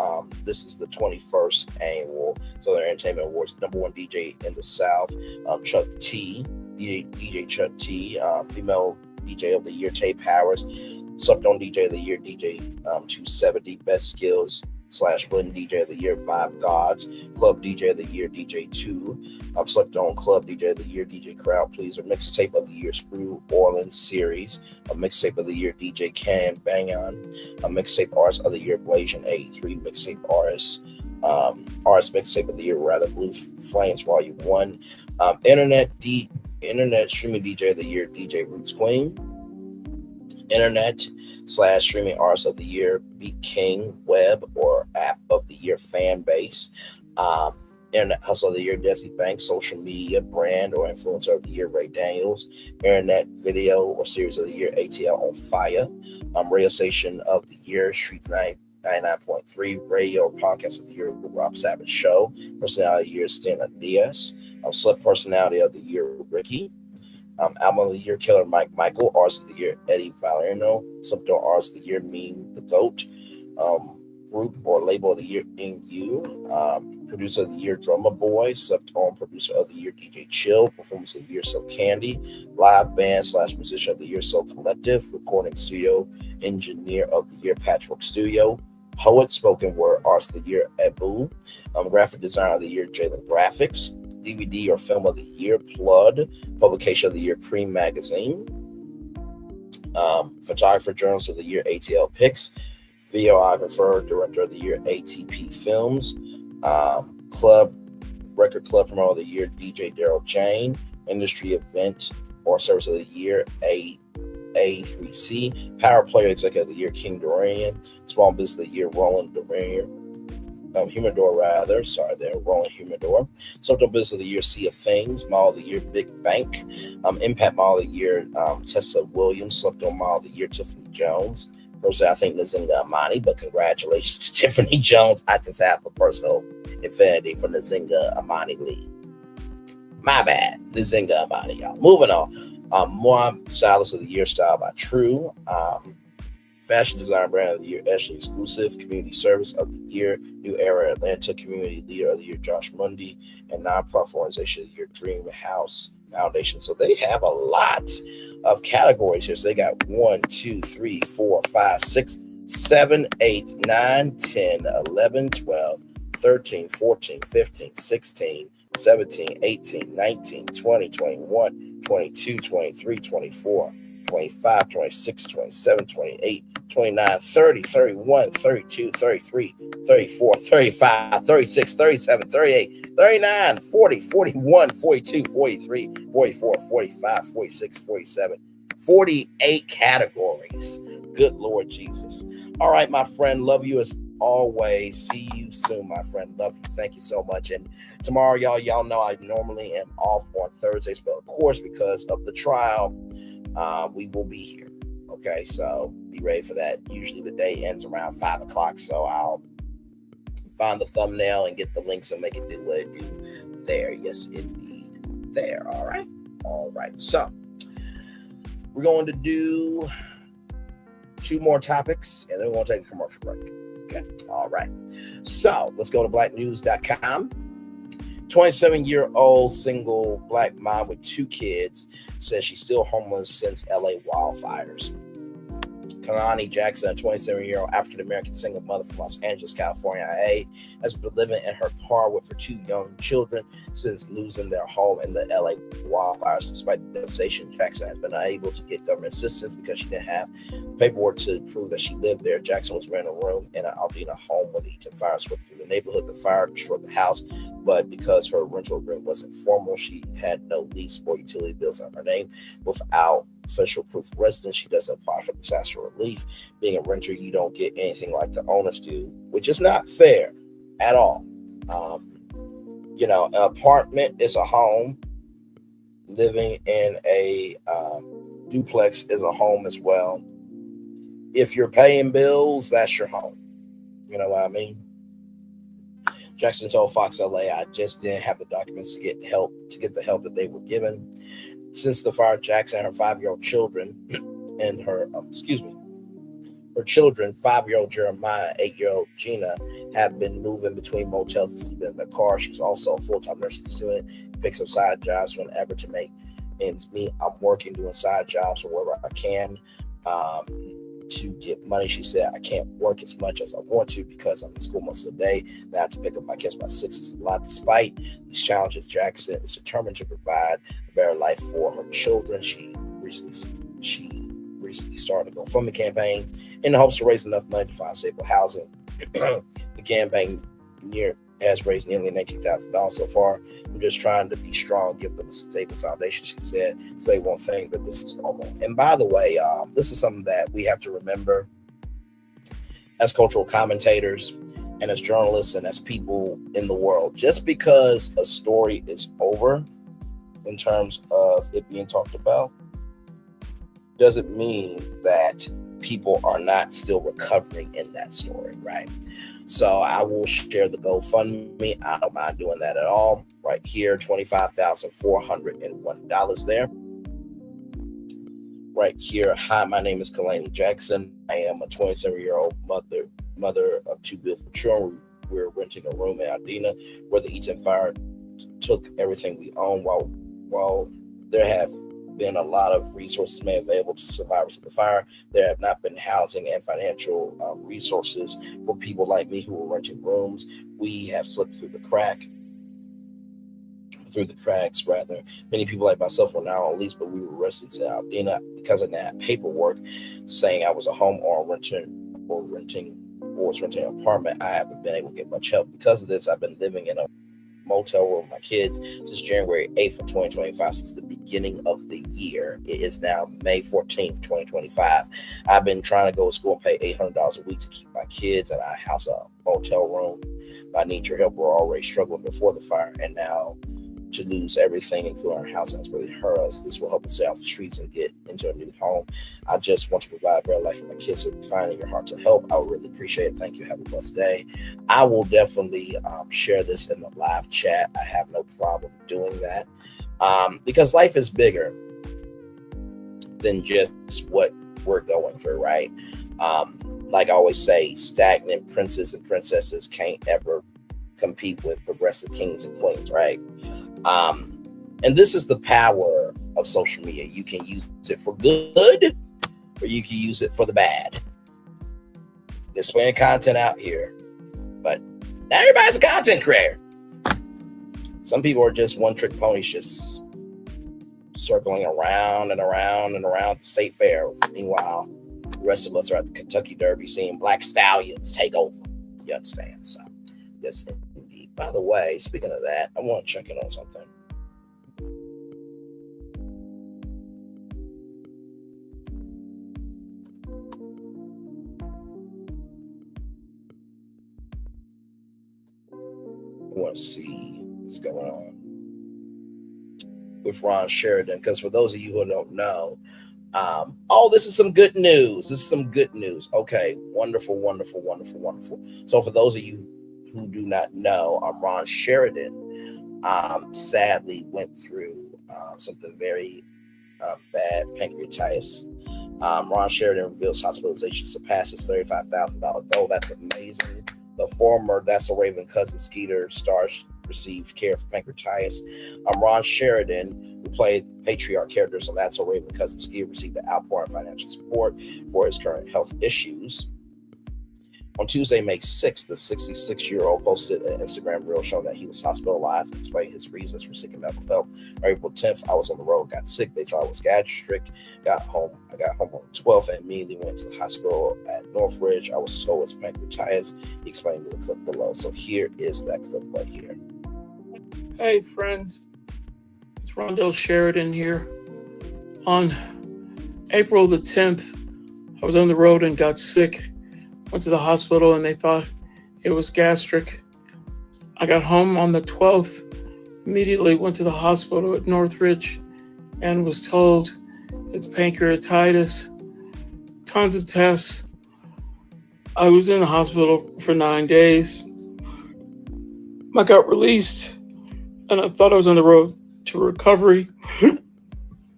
This is the 21st annual Southern Entertainment Awards. Number one DJ in the South, Chuck T, DJ Chuck T. Female DJ of the Year, Tay Powers. Slept on DJ of the Year, DJ 270. Best Skills / Blend DJ of the Year, Vibe Gods. Club DJ of the Year, DJ 2. Slept on Club DJ of the Year, DJ Crowd Pleaser. Mixtape of the Year, Screw Orleans Series. A Mixtape of the Year, DJ Can Bang On. A Mixtape Artist of the Year, Blasian 83. Mixtape Artist Mixtape of the Year, rather, Blue Flames Volume 1. Internet Streaming DJ of the Year, DJ Roots Queen. Internet / Streaming Artist of the Year, Beat King, Web or App of the Year, Fan Base. Internet Hustle of the Year, Desi Banks. Social Media Brand or Influencer of the Year, Ray Daniels. Internet Video or Series of the Year, ATL on Fire. Radio Station of the Year, Streets 99.3. Radio or Podcast of the Year, Rob Savage Show. Personality of the Year, Stan Diaz. Slip Personality of the Year, Ricky. Album of the Year, Killer Mike Michael. Artist of the Year, Eddie Valerno. Subtitle Artist of the Year, Mean the Goat. Group or Label of the Year, In You. Producer of the Year, Drummer Boy. Subtitle Producer of the Year, DJ Chill. Performance of the Year, So Candy. Live Band / Musician of the Year, So Collective. Recording Studio Engineer of the Year, Patchwork Studio. Poet Spoken Word Artist of the Year, Ebu. Graphic Designer of the Year, Jalen Graphics. DVD or Film of the Year, Blood. Publication of the Year, Preem Magazine. Photographer, Journalist of the Year, ATL Picks. Videographer, Director of the Year, ATP Films. Record Club Promoter of the Year, DJ Daryl Jane. Industry Event or Service of the Year, A3C. Power Player Executive of the Year, King Dorian. Small Business of the Year, Roland Dorian. Humidor, Roland Humidor. Social Business of the Year, Sea of Things. Mall of the Year, Big Bank. Impact Mall of the Year, Tessa Williams. Slept on Mall of the Year, Tiffany Jones. Personally, I think Nzinga Amani, but congratulations to Tiffany Jones. I just have a personal affinity for Nzinga Amani Lee. My bad. Nzinga Amani, y'all. Moving on. More Stylist of the Year, Style by True. Fashion Design Brand of the Year, Ashley Exclusive. Community Service of the Year, New Era Atlanta. Community Leader of the Year, Josh Mundy. And Nonprofit Organization of the Year, Green House Foundation. So they have a lot of categories here. So they got 1, 2, 3, 4, 5, 6, 7, 8, 9, 10, 11, 12, 13, 14, 15, 16, 17, 18, 19, 20, 21, 22, 23, 24, 25, 26, 27, 28, 29, 30, 31, 32, 33, 34, 35, 36, 37, 38, 39, 40, 41, 42, 43, 44, 45, 46, 47, 48 categories. Good Lord Jesus. All right, my friend. Love you as always. See you soon, my friend. Love you. Thank you so much. And tomorrow, y'all know I normally am off on Thursdays, but of course, because of the trial, we will be here. Okay, so be ready for that. Usually the day ends around 5 o'clock, so I'll find the thumbnail and get the links and make it do what it do there. Yes, indeed. There. All right. So we're going to do 2 more topics, and then we're going to take a commercial break. Okay. All right. So let's go to blacknews.com. 27-year-old single black mom with 2 kids says she's still homeless since LA wildfires. Kahnai Jackson, a 27-year-old African-American single mother from Los Angeles, California, IA, has been living in her car with her 2 young children since losing their home in the LA wildfires. Despite the devastation, Jackson has been unable to get government assistance because she didn't have paperwork to prove that she lived there. Jackson was renting a room in an Aldina home when the Eaton fire swept through the neighborhood. The fire destroyed the house, but because her rental agreement wasn't formal, she had no lease or utility bills on her name. Without official proof of residence, she doesn't apply for disaster relief. Being a renter, you don't get anything like the owners do, which is not fair at all. An apartment is a home. Living in a duplex is a home as well. If you're paying bills, that's your home. You know what I mean? Jackson told Fox LA, I just didn't have the documents to get the help that they were given. Since the fire, Jackson and her 5-year-old children and her children, 5-year-old Jeremiah, 8-year-old Gina, have been moving between motels and sleeping in their car. She's also a full-time nursing student, picks up side jobs whenever to make ends meet. I'm working, doing side jobs wherever I can to get money. She said, I can't work as much as I want to because I'm in school most of the day. Now I have to pick up my kids by 6 is a lot. Despite these challenges, Jackson is determined to provide a better life for her children. She recently started a GoFundMe campaign in the hopes to raise enough money to find stable housing. The campaign has raised nearly $19,000 so far. I'm just trying to be strong, give them a stable foundation, she said, so they won't think that this is normal. And by the way, this is something that we have to remember as cultural commentators and as journalists and as people in the world. Just because a story is over in terms of it being talked about doesn't mean that people are not still recovering in that story, right? So I will share the GoFundMe. I don't mind doing that at all. Right here, $25,401 there. Right here. Hi, my name is Kahnai Jackson. I am a 27-year-old mother of 2 beautiful children. We're renting a room in Aldina where the Eaton fire took everything we own. While there have been a lot of resources made available to survivors of the fire, there have not been housing and financial resources for people like me who are renting rooms. We have slipped through the crack. through the cracks, rather. Many people like myself were not on lease, but we were arrested to Aldina because of that paperwork saying I was a home or renting an apartment. I haven't been able to get much help. Because of this, I've been living in a motel room with my kids since January 8th of 2025, since the beginning of the year. It is now May 14th, 2025. I've been trying to go to school and pay $800 a week to keep my kids at our house, a motel room. I need your help. We're already struggling before the fire, and now to lose everything, including our house, has really hurt us. This will help us stay off the streets and get into a new home. I just want to provide a better life for my kids. So if you find in your heart to help, I would really appreciate it. Thank you. Have a blessed day. I will definitely share this in the live chat. I have no problem doing that because life is bigger than just what we're going through, right? Like I always say, stagnant princes and princesses can't ever compete with progressive kings and queens, right? And this is the power of social media. You can use it for good, or you can use it for the bad. There's plenty of content out here, but not everybody's a content creator. Some people are just one-trick ponies, just circling around and around and around the state fair. Meanwhile, the rest of us are at the Kentucky Derby seeing black stallions take over. You understand? So, yes, indeed. By the way, speaking of that, I want to check in on something. I want to see what's going on with Ron Sheridan, because for those of you who don't know, this is some good news. This is some good news. Okay, wonderful, wonderful, wonderful, wonderful. So for those of you who do not know, Ron Sheridan sadly went through something very bad, pancreatitis. Ron Sheridan reveals hospitalization surpasses $35,000 goal. That's amazing. The former That's a Raven cousin Skeeter stars received care for pancreatitis. Ron Sheridan, who played patriarch characters on That's a Raven cousin Skeeter, received an outpouring of financial support for his current health issues. On Tuesday, May 6th, the 66-year-old posted an Instagram reel showing that he was hospitalized and explained his reasons for seeking medical help. On April 10th, I was on the road, got sick. They thought I was gastric. I got home on the 12th and immediately went to the hospital at Northridge. I was told it's pancreatitis. He explained in the clip below. So here is that clip right here. Hey, friends. It's Rondell Sheridan here. On April the 10th, I was on the road and got sick. Went to the hospital and they thought it was gastric. I got home on the 12th, immediately went to the hospital at Northridge and was told it's pancreatitis, tons of tests. I was in the hospital for 9 days. I got released and I thought I was on the road to recovery,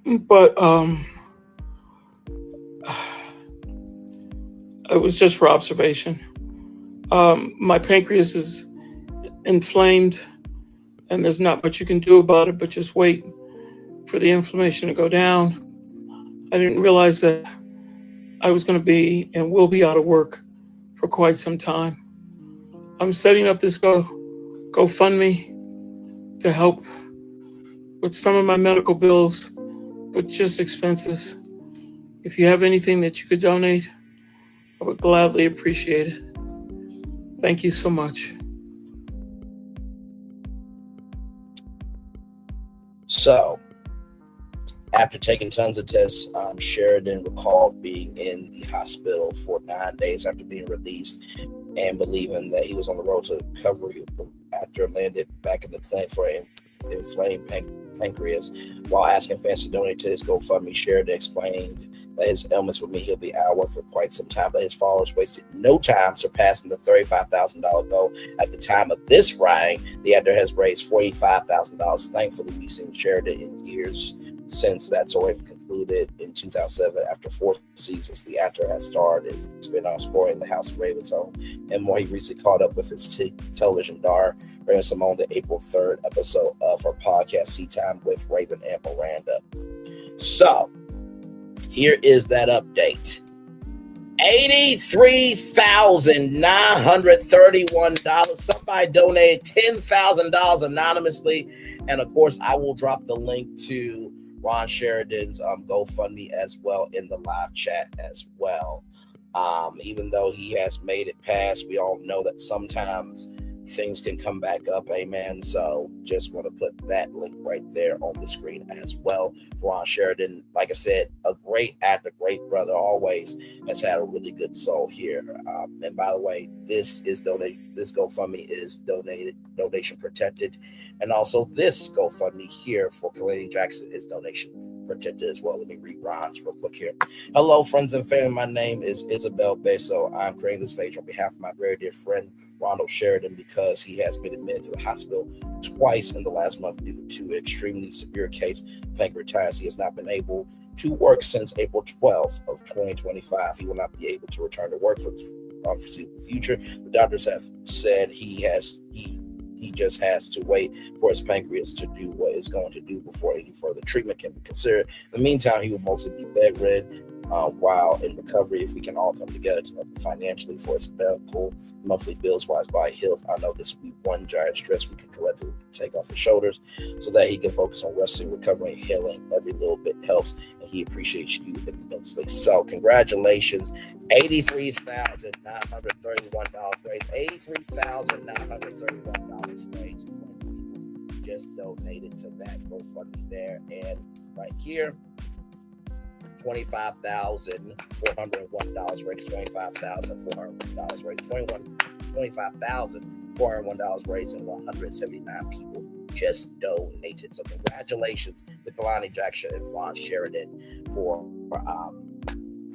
but it was just for observation. My pancreas is inflamed and there's not much you can do about it, but just wait for the inflammation to go down. I didn't realize that I was going to be and will be out of work for quite some time. I'm setting up this GoFundMe to help with some of my medical bills, but just expenses. If you have anything that you could donate, I would gladly appreciate it. Thank you so much. So, after taking tons of tests, Sheridan recalled being in the hospital for 9 days after being released and believing that he was on the road to recovery after landed back in the clinic for an inflamed pancreas. While asking fans to donate to his GoFundMe, Sheridan explained that his ailments would mean he'll be out of work for quite some time, but his followers wasted no time surpassing the $35,000 goal. At the time of this writing, the actor has raised $45,000. Thankfully, we've seen Sheridan in years since That's a Raven concluded in 2007. After 4 seasons, the actor has starred in spin-off scoring The House of Raven's Home and more. He recently caught up with his television daughter, bringing Simone the April 3rd episode of her podcast, Sea Time with Raven and Miranda. So, here is that update. $83,931. Somebody donated $10,000 anonymously And of course, I will drop the link to Ron Sheridan's GoFundMe as well in the live chat as well. Even though he has made it past, we all know that sometimes things can come back up, amen. So just want to put that link right there on the screen as well. Ron Sheridan, like I said, a great actor, great brother, always has had a really good soul here. And by the way, this GoFundMe is donation protected, and also this GoFundMe here for Kahnai Jackson is donation protected as well. Let me read Ron's real quick here. Hello, friends and family. My name is Isabel Beso. I'm creating this page on behalf of my very dear friend Ronald Sheridan because he has been admitted to the hospital twice in the last month due to an extremely severe case of pancreatitis. He has not been able to work since April 12th of 2025. He will not be able to return to work for the foreseeable future. The doctors have said he just has to wait for his pancreas to do what it's going to do before any further treatment can be considered. In the meantime, he will mostly be bedridden while in recovery. If we can all come together to help him financially for his medical monthly bills while his body heals, I know this will be one giant stress we can collectively take off his shoulders so that he can focus on resting, recovering, and healing. Every little bit helps, and he appreciates you immensely. So congratulations, $83,931 raised. $83,931 raised. Just donated to that GoFundMe there, and right here, $25,401 raised. $25,401 raised. $25,401 raised, and 179 people just donated. So congratulations to Kahnai Jackson and Ron Sheridan for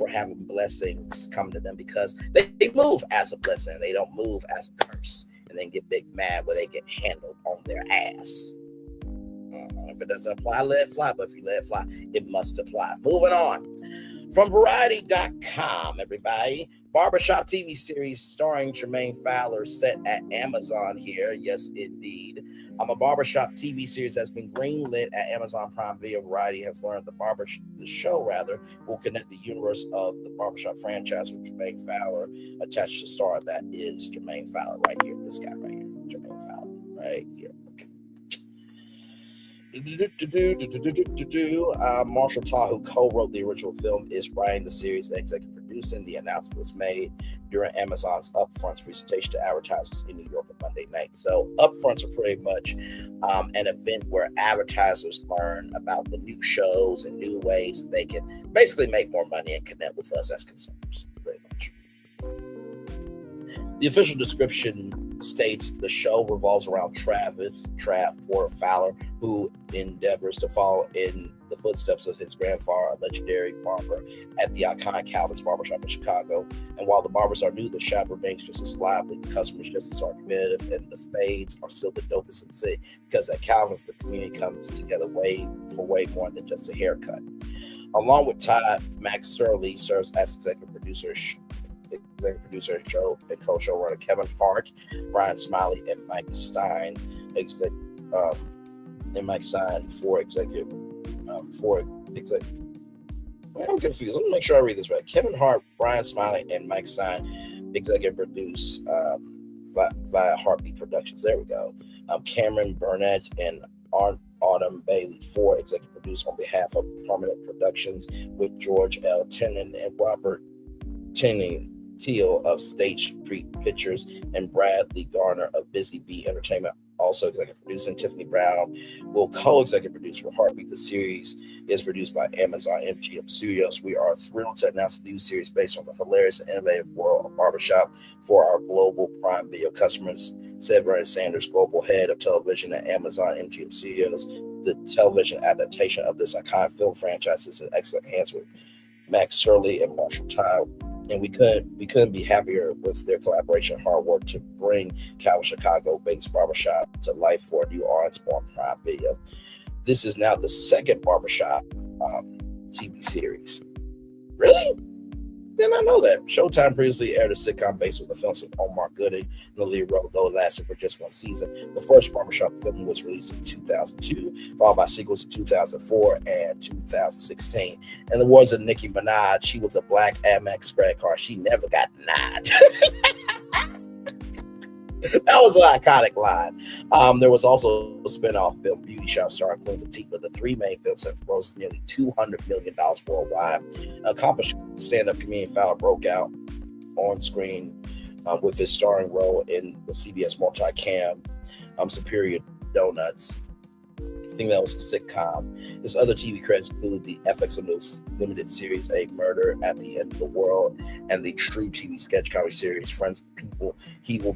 having blessings come to them, because they move as a blessing. They don't move as a curse and then get big mad where they get handled on their ass. If it doesn't apply, let it fly. But if you let it fly, it must apply. Moving on. From Variety.com, everybody. Barbershop TV series starring Jermaine Fowler set at Amazon here. Yes, indeed. A Barbershop TV series has been greenlit at Amazon Prime Video. Variety has learned the show will connect the universe of the Barbershop franchise with Jermaine Fowler attached to star. That is Jermaine Fowler right here. This guy right here. Jermaine Fowler right here. Marshall Taw, who co-wrote the original film, is writing the series and executive producing. The announcement was made during Amazon's Upfronts presentation to advertisers in New York on Monday night. So Upfronts are pretty much an event where advertisers learn about the new shows and new ways that they can basically make more money and connect with us as consumers, pretty much. The official description states the show revolves around Trav Porter Fowler, who endeavors to follow in the footsteps of his grandfather, a legendary barber at the iconic Calvin's Barbershop in Chicago. And while the barbers are new, the shop remains just as lively, the customers just as argumentative, and the fades are still the dopest in the city, because at Calvin's, the community comes together way more than just a haircut. Along with Todd, Max Surley serves as executive producer show and co-showrunner Kevin Hart, Brian Smiley, and Mike Stein, for executive. I'm confused. Let me make sure I read this right. Kevin Hart, Brian Smiley, and Mike Stein executive produce via Heartbeat Productions. There we go. Cameron Burnett and Autumn Bailey for executive produce on behalf of Permanent Productions, with George L. Tennant and Robert Teal of State Street Pictures and Bradley Garner of Busy Bee Entertainment also executive producing. Tiffany Brown will co-executive produce for Heartbeat. The series is produced by Amazon MGM Studios. We are thrilled to announce a new series based on the hilarious and innovative world of barbershop for our global Prime Video customers, said Vernon Sanders, global head of television at Amazon MGM Studios. The television adaptation of this iconic film franchise is an excellent hands with Max Surley and Marshall Taw, and we couldn't be happier with their collaboration and hard work to bring Calvin Chicago Bates Barbershop to life for a new audience on Prime Video. This is now the second Barbershop TV series. Really? Didn't I know that? Showtime previously aired a sitcom based on the films of Omar Gooding in the lead role, though it lasted for just one season. The first Barbershop film was released in 2002, followed by sequels in 2004 and 2016. In the words of Nicki Minaj, she was a black Amex credit card. She never got denied. That was an iconic line. There was also a spin-off film, Beauty Shop, starring Queen Latifah. The three main films have grossed nearly $200 million worldwide. Accomplished stand-up comedian Fowler broke out on screen with his starring role in the CBS multicam Superior Donuts. I think that was a sitcom. His other TV credits include the FX limited series A Murder at the End of the World and the true TV sketch comedy series Friends of People. He will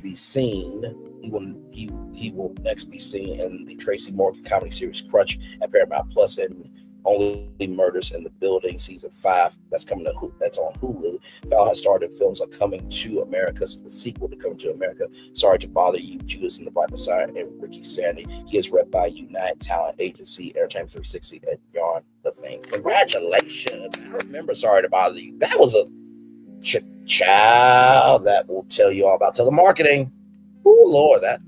next be seen in the Tracy Morgan comedy series Crutch at Paramount Plus and Only Murders in the Building season 5. That's on Hulu. Fowler has starred in films like Coming to America, the sequel to Coming to America, Sorry to Bother You, Judas and the Black Messiah, and Ricky Sandy. He is rep by United Talent Agency, Entertainment 360, and Yarn the Fame. Congratulations. I remember Sorry to Bother You. That was a child that will tell you all about telemarketing. Oh, Lord, that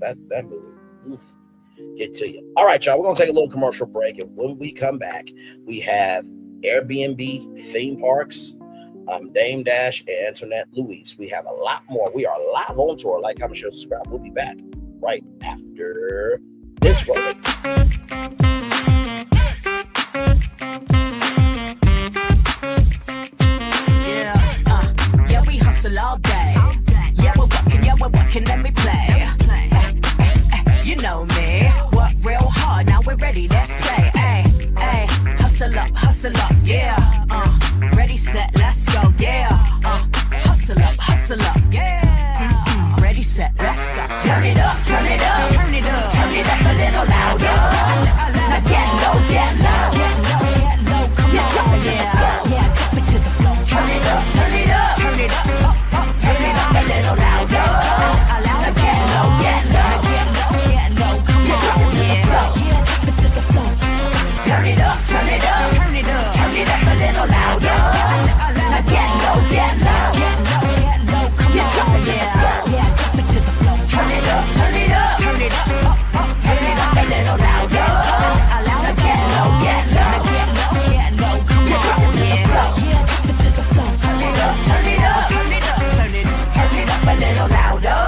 movie. Oof. Get to you. All right, y'all. We're going to take a little commercial break. And when we come back, we have Airbnb, theme parks, Dame Dash, and Antoinette Louise. We have a lot more. We are live on tour. Like, comment, share, subscribe. We'll be back right after this one. Yeah, we hustle all day. Yeah, we're working, let me play. You know me, work real hard, now we're ready, let's play. Ay, hustle up, yeah. Ready, set, let's go, yeah. Hustle up, yeah. Ready, set, let's go. Turn it up, turn it up, turn it up, turn it up a little louder. Now get low, come on, yeah. Drop it to the floor. Turn it up, turn it up, turn it up, turn it up a little louder. Now get low. Turn it up, turn it up, turn it up, turn it up a little louder. Now get low, come on, yeah. Drop it to the floor. Turn it up, turn it up, turn it up, turn it up a little louder. Now get low, come on, yeah. Drop it to the floor. Turn it up, turn it up, turn it up, turn it up a little louder.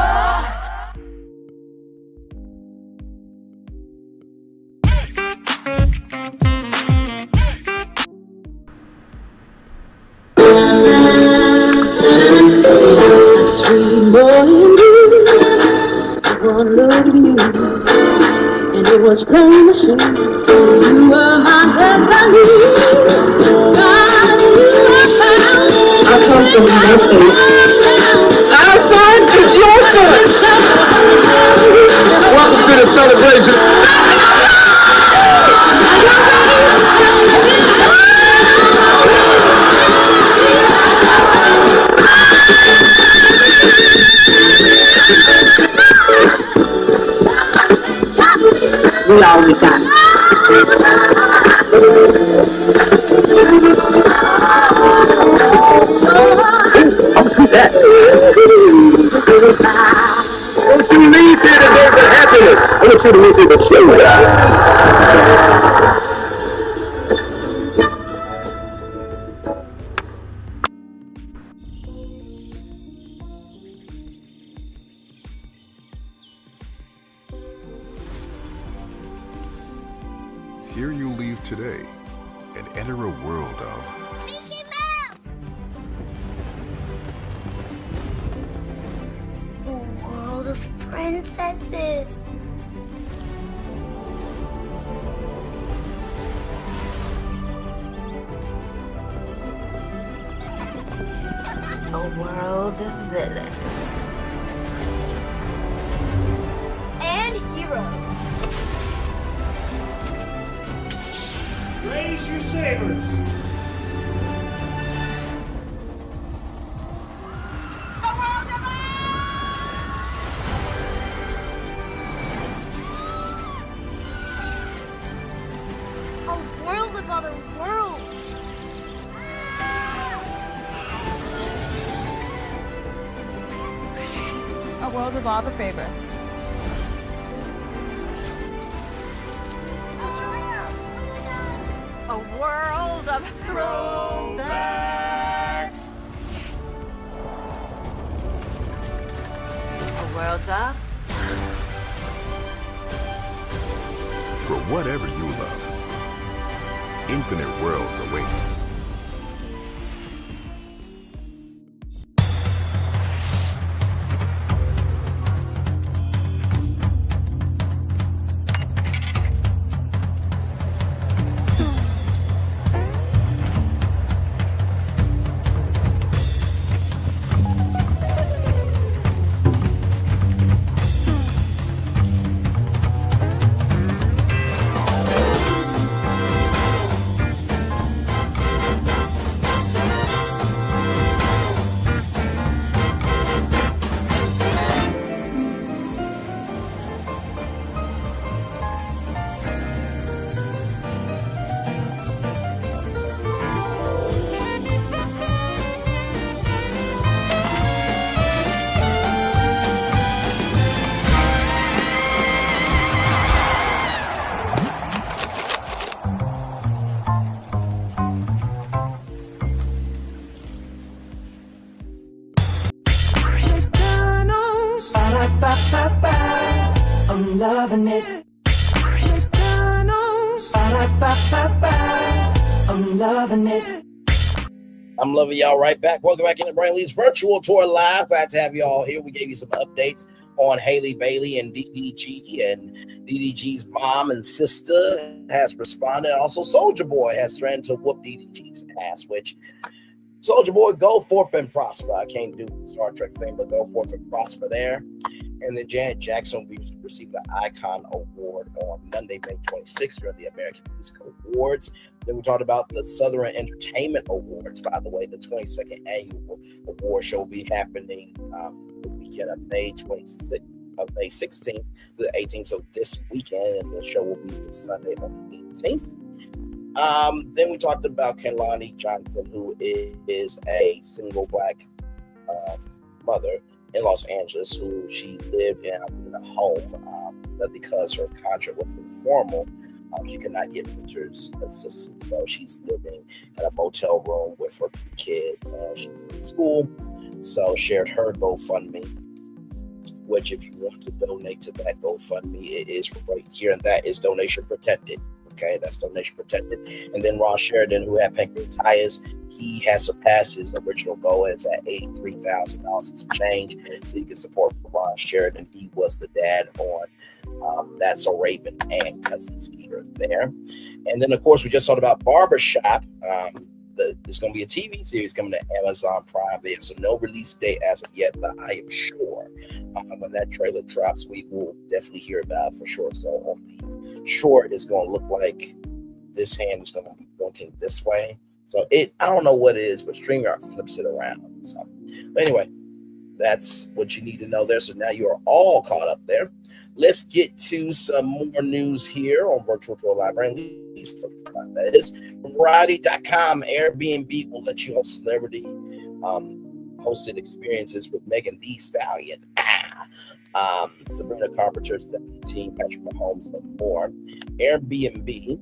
Sweet morning dew, one look at you, and it was plain to see you were my destiny. God, you were found. I come from nothing. Our fun is your fun. Welcome to the celebration. We all we got. I'll see that. Don't you leave here to go for happiness. I want you to look at the show. Here you leave today and enter a world of Mickey Mouse! A world of princesses. A world of villains. And heroes. Raise your sabers! A world of other worlds. A world of all the favorites. A world of throwbacks. A world of for whatever you love. Infinite worlds await. I'm loving it. McDonald's. I'm loving it. I'm loving y'all right back. Welcome back into Brain Lee's virtual tour live. Glad to have you all here. We gave you some updates on Halle Bailey and DDG, and DDG's mom and sister has responded. Also, Soulja Boy has threatened to whoop DDG's ass, which Soulja Boy, go forth and prosper. I can't do the Star Trek thing, but go forth and prosper there. And then Janet Jackson received the Icon Award on Monday, May 26th during the American Music Awards. Then we talked about the Southern Entertainment Awards. By the way, the 22nd annual award show will be happening the weekend of May 16th to the 18th. So this weekend, and the show will be this Sunday on the 18th. Then we talked about Kahnai Jackson, who is a single black mother in Los Angeles, who she lived in a home, but because her contract was informal, she could not get renter's assistance. So she's living in a motel room with her 2 kids, and she's in school. So shared her GoFundMe, which if you want to donate to that GoFundMe, it is right here, and that is donation protected. Okay, that's donation protected. And then Ron Sheridan, who had pancreatitis, he has surpassed his original goal, and it's at $83,000 and some change. So you can support Ron Sheridan. He was the dad on That's a Raven and Cousin Skeeter there. And then, of course, we just talked about Barbershop. There's going to be a TV series coming to Amazon Prime there. So no release date as of yet, but I am sure when that trailer drops, we will definitely hear about it for sure. So on the short, it's going to look like this hand is going to be pointing this way. So I don't know what it is, but StreamYard flips it around. So but anyway, that's what you need to know there. So now you are all caught up there. Let's get to some more news here on Virtual Tour Library. That is Variety.com. Airbnb will let you host celebrity hosted experiences with Megan Thee Stallion, Sabrina Carpenter, Stephanie Team, Patrick Mahomes, and more. Airbnb,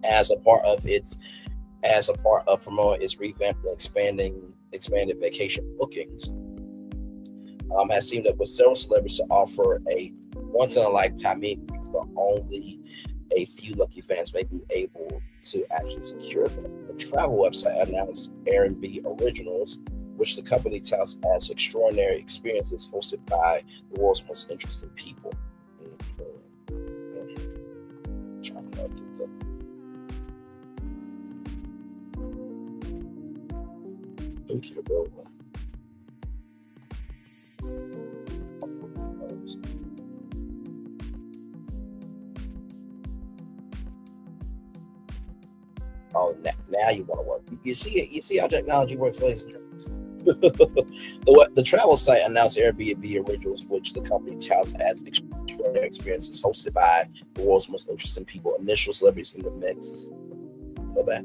as a part of promoting its revamped and expanded vacation bookings, has teamed up with several celebrities to offer a once-in-a-lifetime meeting, but only a few lucky fans may be able to actually secure them. The travel website announced Airbnb Originals, which the company touts as extraordinary experiences hosted by the world's most interesting people. Thank you, bro. Oh, now you want to work. You see it. You see how technology works, ladies and gentlemen. The travel site announced Airbnb Originals, which the company touts as extraordinary experiences hosted by the world's most interesting people, initial celebrities in the mix. Go back.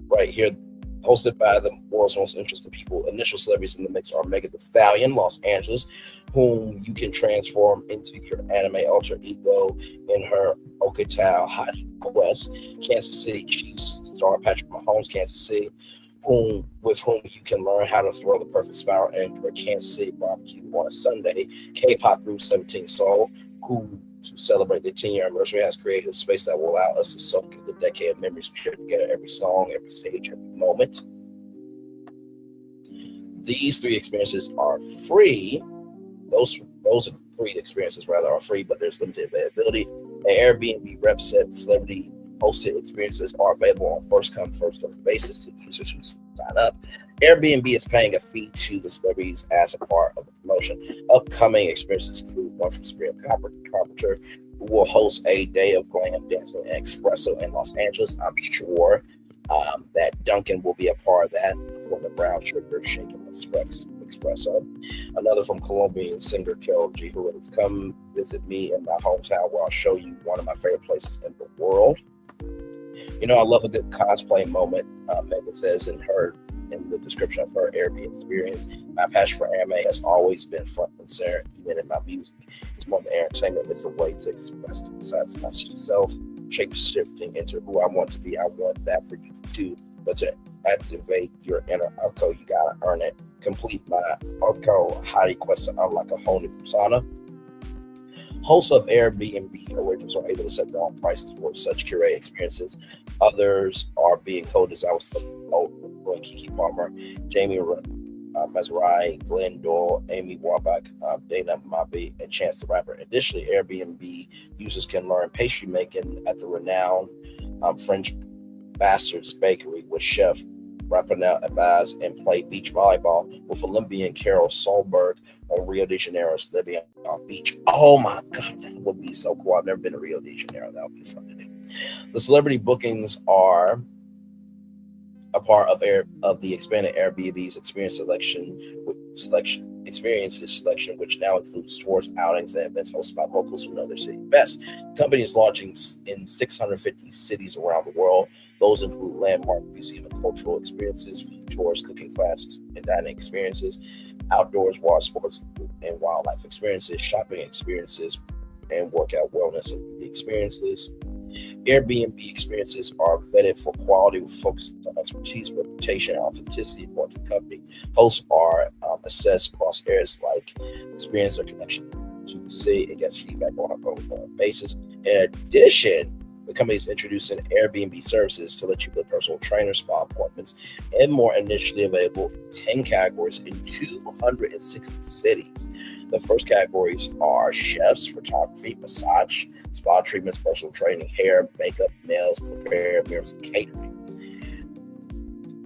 Right here, hosted by the world's most interesting people, initial celebrities in the mix are Megan Thee Stallion, Los Angeles, whom you can transform into your anime alter ego in her Okatao Hot Quest. Kansas City Chiefs star Patrick Mahomes, Kansas City, with whom you can learn how to throw the perfect spiral into a Kansas City barbecue on a Sunday. K-pop group 17 Soul, who to celebrate the 10-year anniversary, has created a space that will allow us to soak in the decade of memories we shared together, every song, every stage, every moment. These 3 experiences are free. Those 3 experiences rather are free, but there's limited availability. An Airbnb rep said celebrity hosted experiences are available on first come, first served basis to users who sign up. Airbnb is paying a fee to the celebrities as a part of the promotion. Upcoming experiences include one from Sabrina Carpenter, who will host a day of glam dancing and espresso in Los Angeles. I'm sure that Duncan will be a part of that for the brown sugar shaken espresso. Another from Colombian singer Carol G, who will come visit me in my hometown where I'll show you one of my favorite places in the world. You know, I love a good cosplay moment. Megan says in the description of her Airbnb experience, my passion for anime has always been front and center, even in my music. It's more than entertainment. It's a way to express besides myself, shape-shifting into who I want to be. I want that for you too. But to activate your inner alco, you gotta earn it. Complete my alco hottie quest to unlock a whole new persona. Hosts of Airbnb originals are able to set their own prices for such curated experiences. Others are being co-designed with Kiki Palmer, Jamie Mazerai, Glenn Doyle, Amy Warbach, Dana Mabi, and Chance the Rapper. Additionally, Airbnb users can learn pastry making at the renowned French Bastards Bakery with chef Rapanel Abaz and play beach volleyball with Olympian Carol Solberg on Rio de Janeiro's Libya Beach. Oh my God, that would be so cool. I've never been to Rio de Janeiro. That would be fun to do. The celebrity bookings are a part of the expanded Airbnb's experience selection, which now includes tours, outings, and events hosted by locals who know their city best. The company is launching in 650 cities around the world. Those include landmark museum and cultural experiences, food tours, cooking classes, and dining experiences, outdoors, water sports and wildlife experiences, shopping experiences, and workout wellness and experiences. Airbnb experiences are vetted for quality with focus on expertise, reputation, and authenticity according to the company. Hosts are assessed across areas like experience or connection to the city and gets feedback on an ongoing basis. In addition, the company is introducing Airbnb services to let you book personal trainer, spa appointments, and more, initially available in 10 categories in 260 cities. The first categories are chefs, photography, massage, spa treatments, personal training, hair, makeup, nails, repair, mirrors, and catering.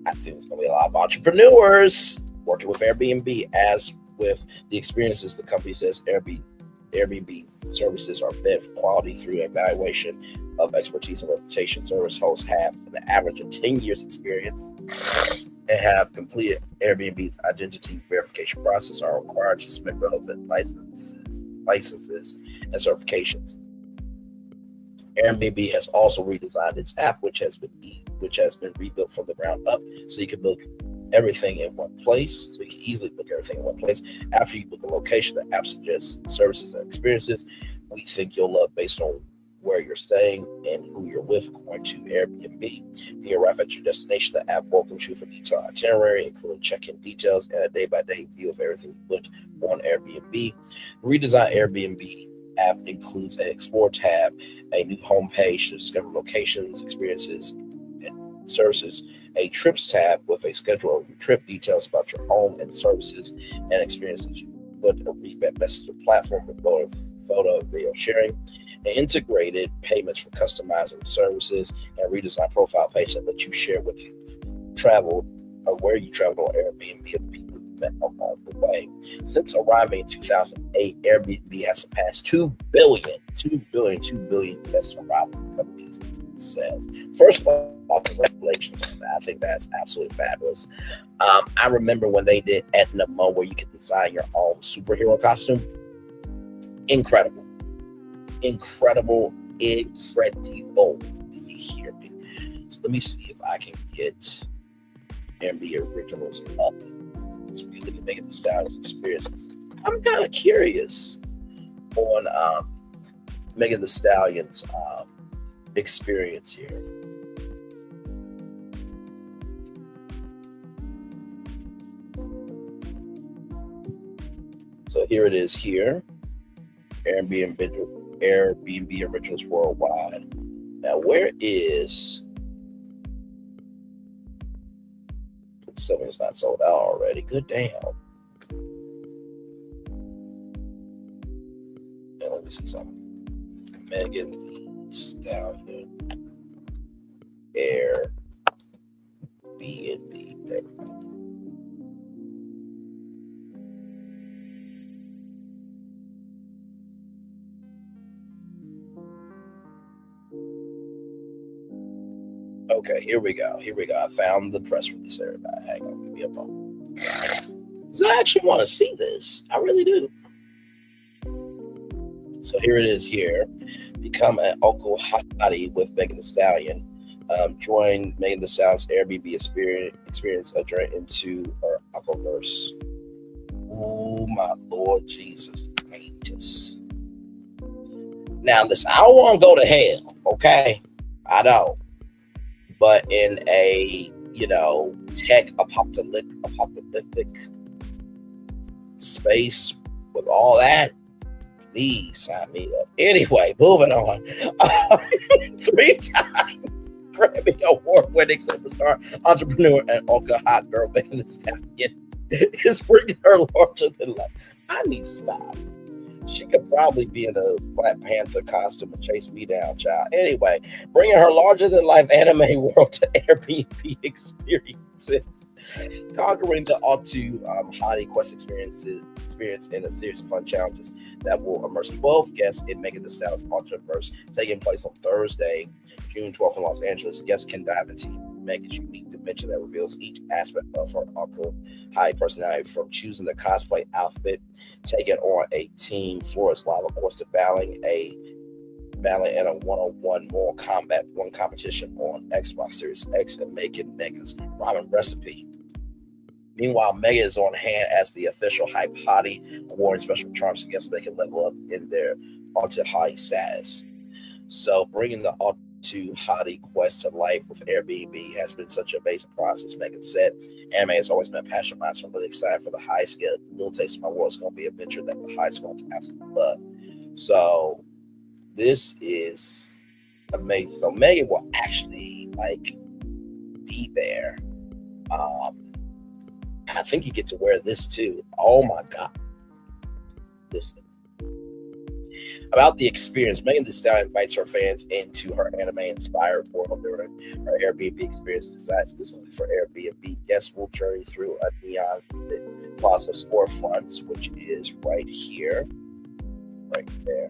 I think there's going to be a lot of entrepreneurs working with Airbnb. As with the experiences, the company says Airbnb services are vetted for quality through evaluation of expertise and reputation. Service hosts have an average of 10 years experience and have completed Airbnb's identity verification process, are required to submit relevant licenses and certifications. Airbnb has also redesigned its app, which has been rebuilt from the ground up, so you can book everything in one place. So you can easily book everything in one place. After you book a location, the app suggests services and experiences we think you'll love based on where you're staying and who you're with, according to Airbnb. When you arrive at your destination, the app welcomes you for detailed itinerary, including check-in details and a day-by-day view of everything you booked on Airbnb. The redesigned Airbnb app includes an Explore tab, a new homepage to discover locations, experiences, and services, a Trips tab with a schedule of your trip, details about your home and services and experiences. You put a revamped messenger platform with photo and video sharing, and integrated payments for customizing the services, and a redesigned profile page that lets you share what you've traveled or where you traveled on Airbnb and the people you met along the way. Since arriving in 2008, Airbnb has surpassed 2 billion customer arrivals in the company's sales. First of all, congratulations on that. I think that's absolutely fabulous. I remember when they did Etna Mo, where you could design your own superhero costume. Incredible. Do you hear me? So let me see if I can get Airbnb originals up. So we look at Megan Thee Stallion's experiences. I'm kind of curious on Megan Thee Stallion's experience here. So here it is here. Airbnb Airbnb originals worldwide. Now, where is... Something's not sold out already. Good damn. Yeah, let me see something. Megan Thee Stallion Airbnb. There we go. Okay, here we go. I found the press release, everybody. Hang on, give me a moment. Because I actually want to see this. I really do. So here it is here. Become an Uncle Hottie with Megan Thee Stallion. Join Megan Thee Stallion's Airbnb experience a journey into her Uncleverse. Oh, my Lord Jesus. Now, listen, I don't want to go to hell, okay? I don't. But in a, tech apocalyptic space with all that, please sign me up. Anyway, moving on. 3-time Grammy Award-winning superstar, entrepreneur, and Ultra hot girl Megan Thee Stallion is bringing her larger than life. I need to stop. She could probably be in a Black Panther costume and chase me down, child. Anyway, bringing her larger-than-life anime world to Airbnb experiences. Conquering the all-too hottie quest experience in a series of fun challenges that will immerse 12 guests in Megan Thee Stallion's Multiverse, taking place on Thursday, June 12th in Los Angeles. Guests can dive into Megan's unique dimension that reveals each aspect of her uncle high personality, from choosing the cosplay outfit, taking on a team Flores Lava course, to battling in a one-on-one Mortal Kombat 1 competition on Xbox Series X, and making Megan's ramen recipe. Meanwhile, Megan is on hand as the official Hype Hottie, awarding special charms to guests so they can level up in their Ultra Hottie status. So, bringing the Ultra Hottie quest to life with Airbnb has been such an amazing process, Megan said. Anime has always been a passion of mine, so I'm really excited for the high scale. Little Taste of My World is going to be a venture that the high school to absolutely love. So, this is amazing. So, Megan will actually, be there. I think you get to wear this too. Oh my God. Listen. About the experience, Megan Thee Stallion invites her fans into her anime-inspired world during her Airbnb experience designed exclusively for Airbnb. Guests will journey through a neon plaza storefronts, which is right here, right there.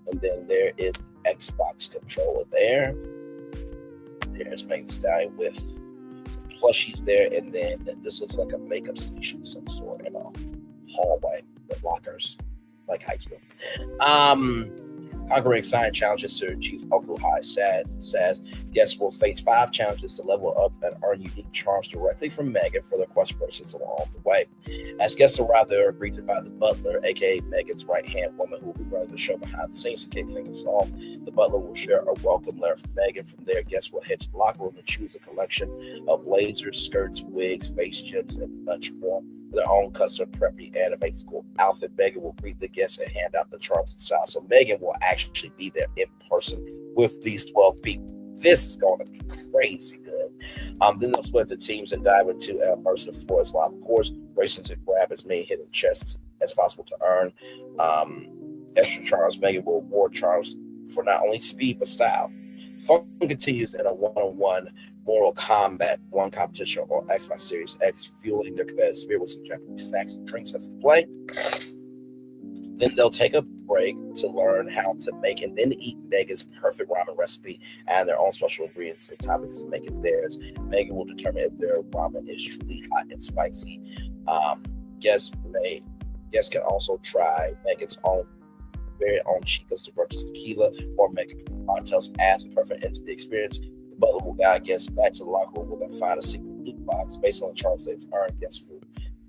And then there is the Xbox controller there. There's Megan Thee Stallion with some plushies there, and then this looks like a makeup station of some sort in a hallway with lockers, like high school. Conquering exciting challenges to achieve Uncle High says guests will face 5 challenges to level up and earn unique charms directly from Megan for their quest bracelets along the way. As guests arrive, they are greeted by the butler, aka Megan's right-hand woman, who will be running the show behind the scenes to kick things off. The butler will share a welcome letter from Megan. From there, guests will head to the locker room and choose a collection of blazers, skirts, wigs, face gems, and much more. Their own custom preppy anime school outfit. Megan will greet the guests and hand out the charms and styles. So Megan will actually be there in person with these 12 people. This is going to be crazy good. Then they'll split into teams and dive into an immersive Flores Lava course, racing to grab as many hidden chests as possible to earn extra charms. Megan will award charms for not only speed but style. Fun continues in a one-on-one Mortal Kombat 1 competition on Xbox Series X, fueling their competitive spirit with some Japanese snacks and drinks as they play. Then they'll take a break to learn how to make and then eat Megan's perfect ramen recipe and their own special ingredients and toppings to make it theirs. Megan will determine if their ramen is truly hot and spicy. Guests can also try Megan's very own Chica's to purchase tequila or Megan cocktails as a perfect end to the experience. The butler will guide guests back to the locker room where they'll find a secret loot box based on the charms they've earned. Guests will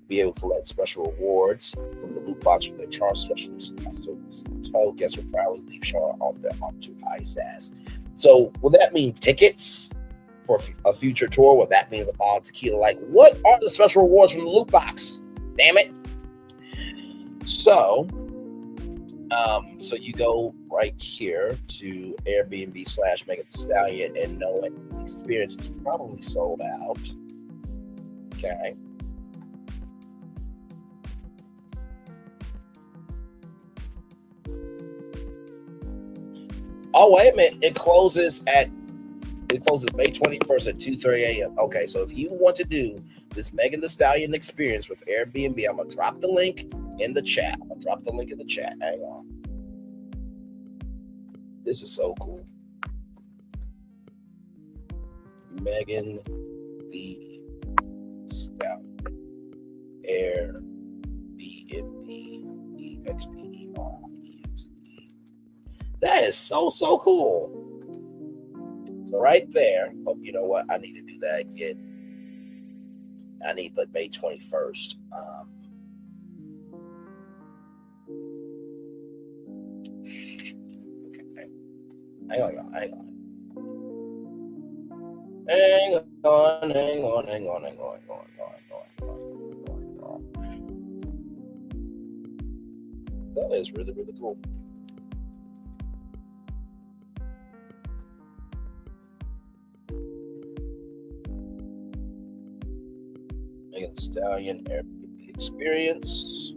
be able to collect special rewards from the loot box with their charm specialists and costumes. So guests will probably leave showing off their too high stats. So will that mean tickets for a future tour? Will that mean a bottle of tequila? Like, what are the special rewards from the loot box? Damn it. So So you go right here to Airbnb/Megan Thee Stallion and know it. Experience is probably sold out. Okay. Oh, wait a minute. It closes May 21st at 2:30 a.m. Okay, so if you want to do this Megan Thee Stallion experience with Airbnb, I'm going to drop the link in the chat. Hang on. This is so cool. Megan Thee Stallion. Airbnb. EXPERIENCE. That is so cool. So right there, oh, you know what? I need to do that again. I need to put May 21st. Okay. Hang on, y'all. Hang on. That is really cool. Megan Thee Stallion Airbnb experience.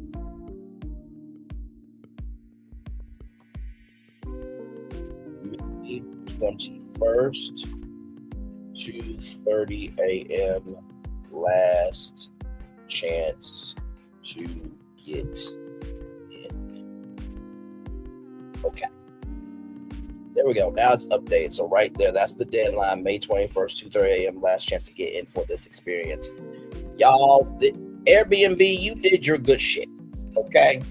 May 21st, 2:30 a.m. Last chance to get in. Okay. There we go. Now it's updated. So right there, that's the deadline. May 21st, 2:30 a.m. Last chance to get in for this experience. Y'all, the Airbnb, you did your good shit. Okay?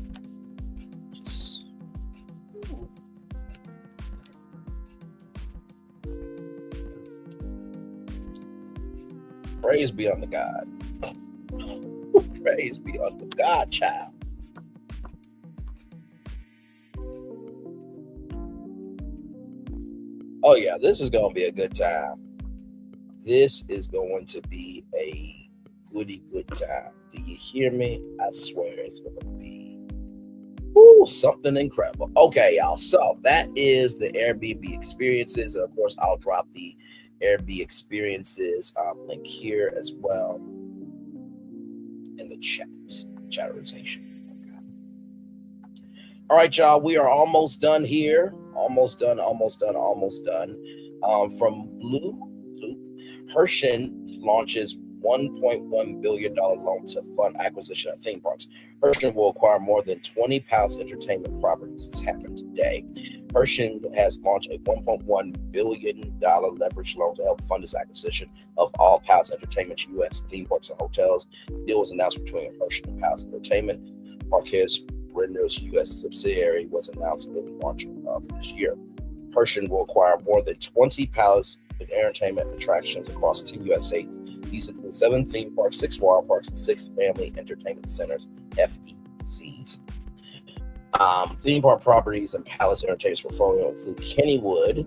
Praise be unto God. Praise be unto God, child. Oh, yeah, this is going to be a good time. This is going to be a good time. Do you hear me? I swear it's going to be something incredible. Okay, y'all. So that is the Airbnb experiences. And of course, I'll drop the Airbnb experiences link here as well in the chatterization. Okay. All right, y'all. We are almost done here. Almost done. From Blue, Hershen launches $1.1 billion loan to fund acquisition of theme parks. Hershen will acquire more than 20 Palace Entertainment properties. This happened today. Hershen has launched a $1.1 billion leverage loan to help fund this acquisition of all Palace Entertainment's U.S. theme parks and hotels. The deal was announced between Hershen and Palace Entertainment. Marquez Render's U.S. subsidiary was announced in March of this year. Hershen will acquire more than 20 Palace entertainment attractions across 10 U.S. states. These include 7 theme parks, 6 water parks, and 6 family entertainment centers, FECs. Theme park properties and Palace Entertainment's portfolio include Kennywood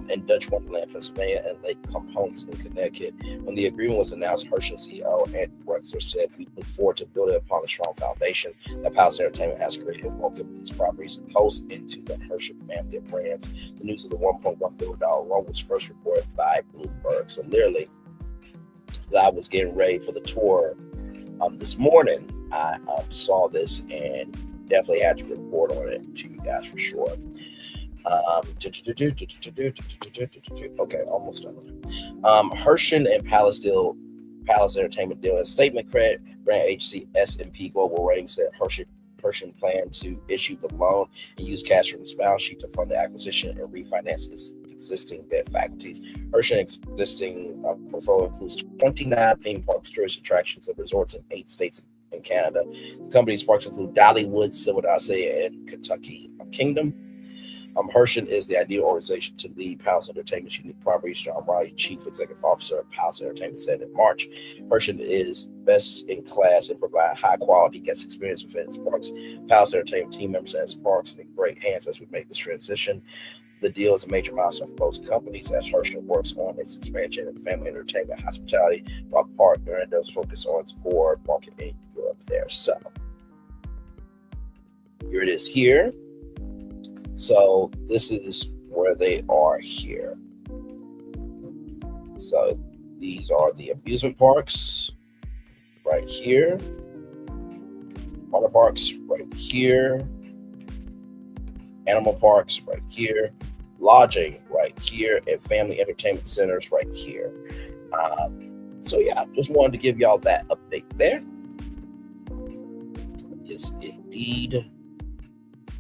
and Dutch Wonderland, Pennsylvania, and Lake Components in Connecticut. When the agreement was announced, Hershen CEO Andy Wexler said, "We look forward to building upon the strong foundation that Palace Entertainment has created and welcome these properties close into the Hershen family of brands." The news of the $1.1 billion loan was first reported by Bloomberg. So literally, as I was getting ready for the tour this morning, I saw this and definitely had to report on it to you guys for sure. Okay, almost done. Hershen and Palace Entertainment deal. A statement credit brand agency S&P Global Ratings said Hershen planned to issue the loan and use cash from its balance sheet to fund the acquisition and refinance its existing debt faculties. Hershen's existing portfolio includes 29 theme parks, tourist attractions, and resorts in 8 states in Canada. The company's parks include Dollywood, Silver and Kentucky Kingdom. Hershen is the ideal organization to lead Palace Entertainment's unique properties. John Riley, Chief Executive Officer of Palace Entertainment, said in March, Hershen is best in class and provide high quality guest experience within its parks. Palace Entertainment team members and its parks in great hands as we make this transition. The deal is a major milestone for both companies as Hershen works on its expansion in family entertainment, hospitality, while partner and does focus on its core market in Europe there. So here it is here. So this is where they are here. So these are the amusement parks right here. Water parks right here. Animal parks right here. Lodging right here. And family entertainment centers right here. So yeah, just wanted to give y'all that update there. Yes, indeed.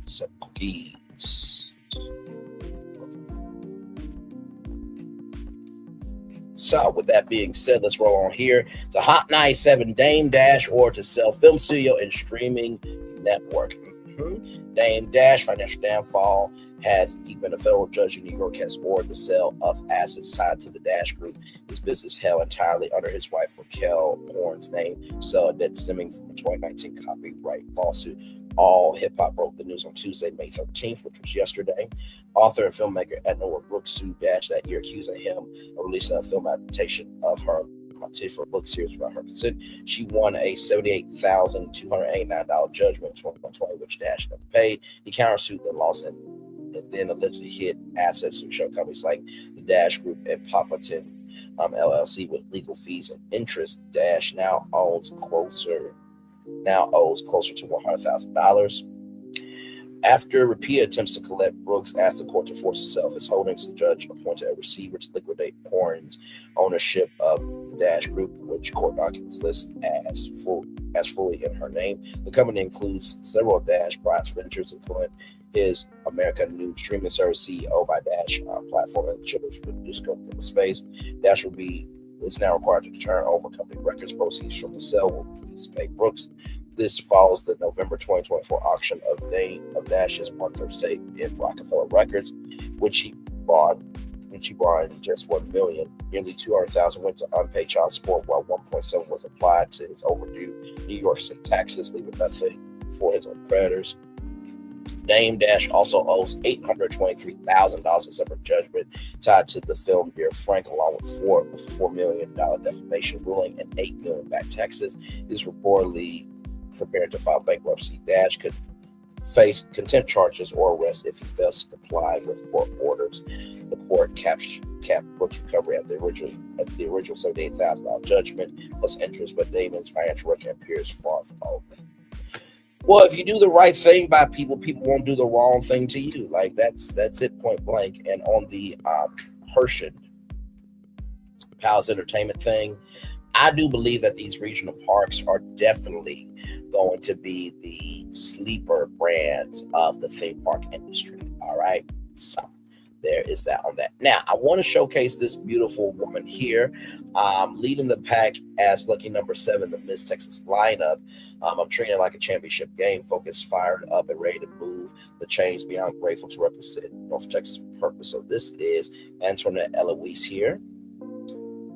So cookies. So with that being said, let's roll on here to Hot 97 Dame Dash or to sell film studio and streaming network. Dame Dash financial downfall has even a federal judge in New York has ordered the sale of assets tied to the Dash Group. His business held entirely under his wife Raquel Horn's name, so a debt stemming from a 2019 copyright lawsuit. All Hip Hop broke the news on Tuesday, May 13th, which was yesterday. Author and filmmaker Edna Brooks sued Dash that year, accusing him of releasing a film adaptation of her for a book series without her consent. She won a $78,289 judgment in 2020, which Dash never paid. He countersued the lawsuit and then allegedly hid assets from show companies like the Dash Group and Papatin LLC with legal fees and interest. Dash now owes closer to $100,000. After repeated attempts to collect, Brooks asked the court to force itself its holdings. The judge appointed a receiver to liquidate Horn's ownership of the Dash Group, which court documents list as fully in her name. The company includes several Dash Prize ventures, including his America News streaming service, CEO by Dash platform, and children's produce scope of space. Dash is now required to turn over company records. Proceeds from the sale will be used to pay Brooks. This follows the November 2024 auction of Dash's one-third stake in Rockefeller Records, which he bought in just $1 million. Nearly $200,000 went to unpaid child support, while $1.7 was applied to his overdue New York State taxes, leaving nothing for his own creditors. Dame Dash also owes $823,000 in separate judgment tied to the film Dear Frank, along with $4 million defamation ruling and $8 million back taxes. Is reportedly prepared to file bankruptcy. Dash could face contempt charges or arrest if he fails to comply with court orders. The court capped Brooks' recovery at the original $78,000 judgment plus interest, but Damon's financial record appears far from over. Well, if you do the right thing by people won't do the wrong thing to you. Like that's it, point blank. And on the Hershey Palace Entertainment thing, I do believe that these regional parks are definitely going to be the sleeper brands of the theme park industry. All right. So there is that on that. Now, I want to showcase this beautiful woman here, leading the pack as lucky number 7, the Miss Texas lineup. I'm treating it like a championship game, focused, fired up, and ready to move the chains beyond grateful to represent North Texas purpose. So this is AntionetteL here.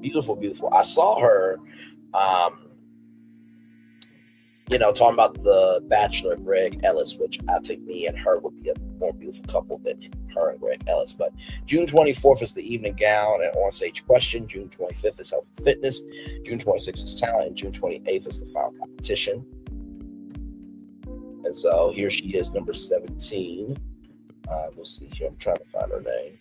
Beautiful, beautiful. I saw her, talking about the Bachelor, Greg Ellis, which I think me and her would be a more beautiful couple than her and Greg Ellis. But June 24th is the evening gown and on-stage question. June 25th is health and fitness. June 26th is talent. And June 28th is the final competition. And so here she is, number 17. Let's see here. I'm trying to find her name.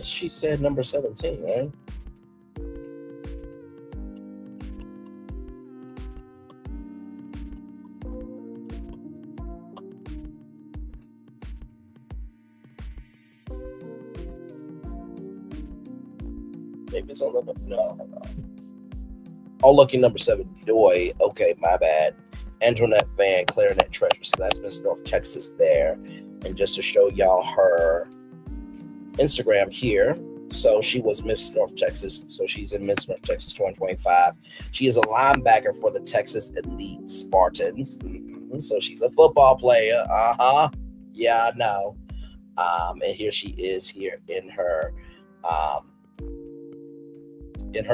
She said number 17, right? Maybe it's on number, no. Oh, lucky number 7, Joy. Okay, my bad. Antoinette Van, Clarinet Treasure. So that's Miss North Texas there. And just to show y'all her Instagram here. So she was Miss North Texas. So she's in Miss North Texas 2025. She is a linebacker for the Texas Elite Spartans. So she's a football player. Yeah, I know. And here she is here in her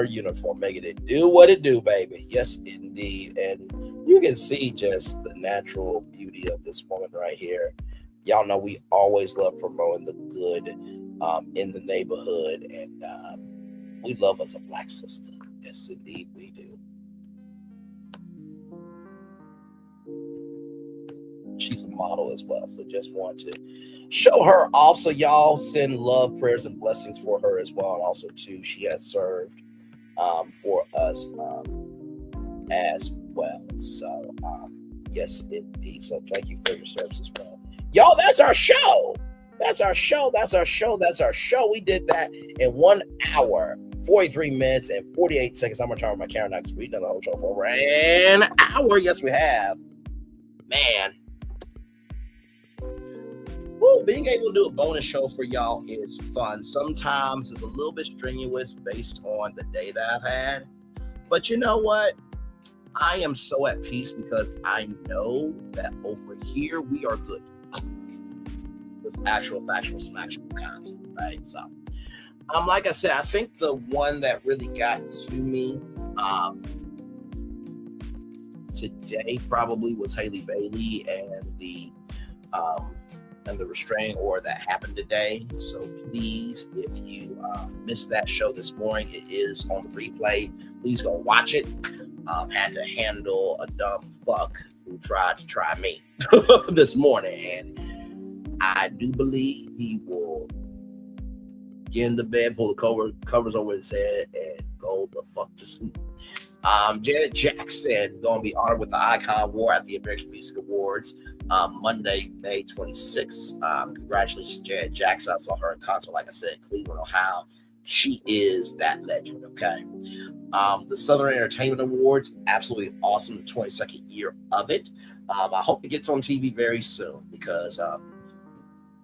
uniform, making it do what it do, baby. Yes, indeed. And you can see just the natural beauty of this woman right here. Y'all know we always love promoting the good in the neighborhood, and we love us a black sister. Yes, indeed, we do. she's a model as well. So just want to show her off. So y'all send love, prayers, and blessings for her as well. And also too, she has served for us as well. So yes, indeed. So thank you for your service as well. Y'all, that's our show. That's our show. That's our show. That's our show. We did that in 1 hour, 43 minutes, and 48 seconds. I'm going to turn on my camera now because we've done the whole show for over an hour. Yes, we have. Man. Woo, being able to do a bonus show for y'all is fun. Sometimes it's a little bit strenuous based on the day that I've had. But you know what? I am so at peace because I know that over here we are good with actual factual content, right? So, like I said, I think the one that really got to me today probably was Halle Bailey and the restraining order that happened today. So please, if you missed that show this morning, it is on the replay. Please go watch it. Had to handle a dumb fuck who tried to try me this morning, and I do believe he will get in the bed, pull the covers over his head, and go the fuck to sleep. Janet Jackson going to be honored with the Icon Award at the American Music Awards Monday, May 26th. Congratulations, Janet Jackson. I saw her in concert, like I said, in Cleveland, Ohio. She is that legend, okay? The Southern Entertainment Awards, absolutely awesome, the 22nd year of it. I hope it gets on TV very soon because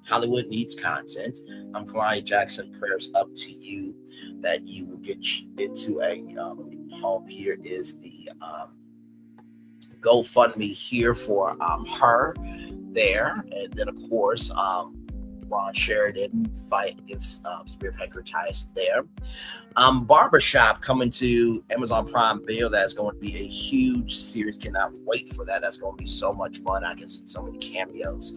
Hollywood needs content. Kahnai Jackson, prayers up to you that you will get into a home. Here is the GoFundMe here for her there. And then, of course, Ron Sheridan fight against spear pancreatitis there. Barbership coming to Amazon Prime Video. That's going to be a huge series. Cannot wait for that. That's going to be so much fun. I can see so many cameos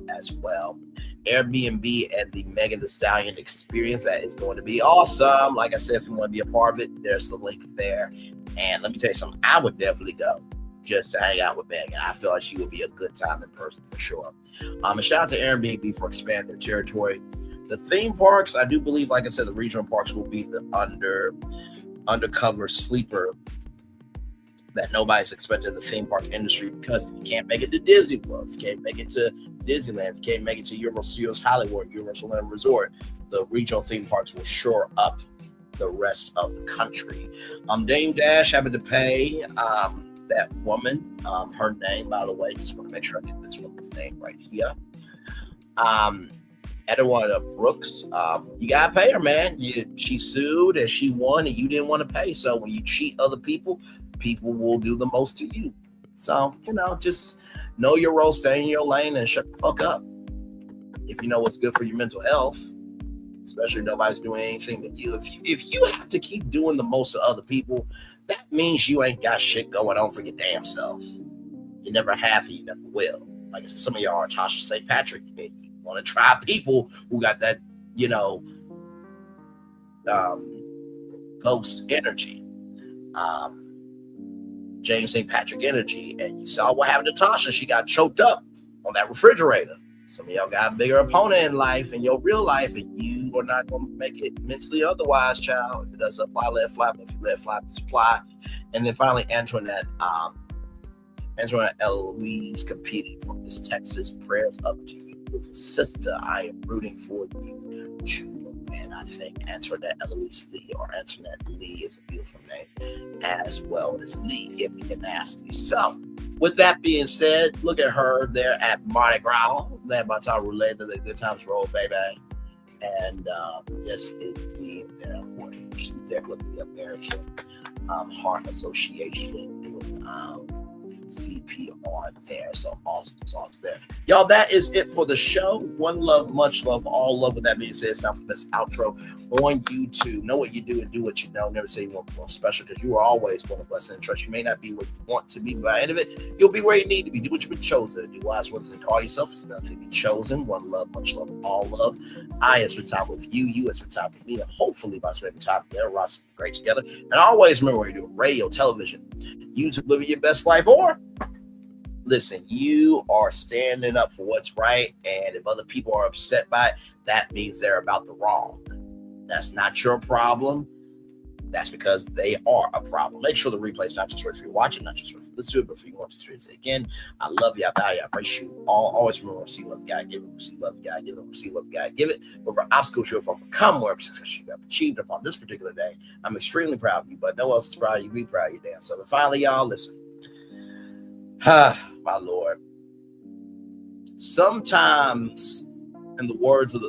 as well. Airbnb and the Megan Thee Stallion experience. That is going to be awesome. Like I said, if you want to be a part of it, there's the link there. And let me tell you something. I would definitely go just to hang out with Megan. I feel like she would be a good time in person for sure. And shout out to Airbnb for expanding their territory. The theme parks, I do believe, like I said, the regional parks will be the undercover sleeper that nobody's expecting in the theme park industry, because if you can't make it to Disney World, if you can't make it to Disneyland, if you can't make it to Universal Studios Hollywood, Universal Land Resort, the regional theme parks will shore up the rest of the country. Dame Dash having to pay that woman, her name, by the way, just want to make sure I get this woman's name right here. Edwina Brooks, you gotta pay her, man. She sued and she won, and you didn't want to pay. So when you cheat other people, people will do the most to you. So, just know your role, stay in your lane, and shut the fuck up. If you know what's good for your mental health, especially if nobody's doing anything to you. If you have to keep doing the most to other people, that means you ain't got shit going on for your damn self. You never have and you never will. Like I said, some of y'all are Tasha St. Patrick, and you want to try people who got that, ghost energy, James St. Patrick energy, and you saw what happened to Tasha. She got choked up on that refrigerator. Some of y'all got a bigger opponent in life, in your real life, and you are not going to make it mentally otherwise, child. If it doesn't apply, let it fly. But if you let it fly, supply. And then finally, Antionette Louise competing from this Texas. Prayers up to you, sister. I am rooting for you too. And I think Antionette Eloise Lee, or Antionette Lee, is a beautiful name, as well as Lee, if you can ask me. So, with that being said, look at her there at Mardi Gras, led by Tom Roulette, the Good Times Roll, baby. And yes, indeed, she's there with the American Heart Association doing CPR there. So awesome sauce there. Y'all, that is it for the show. One love, much love, all love. With that being said, it's time for this outro on YouTube. Know what you do and do what you know. Never say you want more special, because you are always going to bless and trust. You may not be where you want to be, but by the end of it, you'll be where you need to be. Do what you've been chosen to do. Wise one thing to call yourself is nothing to be chosen. One love, much love, all love. I have spent time with you. You have spent time with me. And hopefully by spending time together, we're awesome, great together. And always remember what you're doing. Radio, television, YouTube, living your best life, or Listen, you are standing up for what's right, and if other people are upset by it, that means they're about the wrong. That's not your problem. That's because they are a problem. Make sure the replay is not just right for you watching, not just right for listen to it, but for you want to experience it again. I love you. I value you. I appreciate you all. Always remember, receive love, God, give it. Receive love, God, give it. Receive love, God, give it. Whatever obstacles you have overcome, whatever success you have achieved upon this particular day, I'm extremely proud of you, but no one else is proud of you. Be proud of you, Dan. So finally, y'all, listen. My Lord. Sometimes, in the words of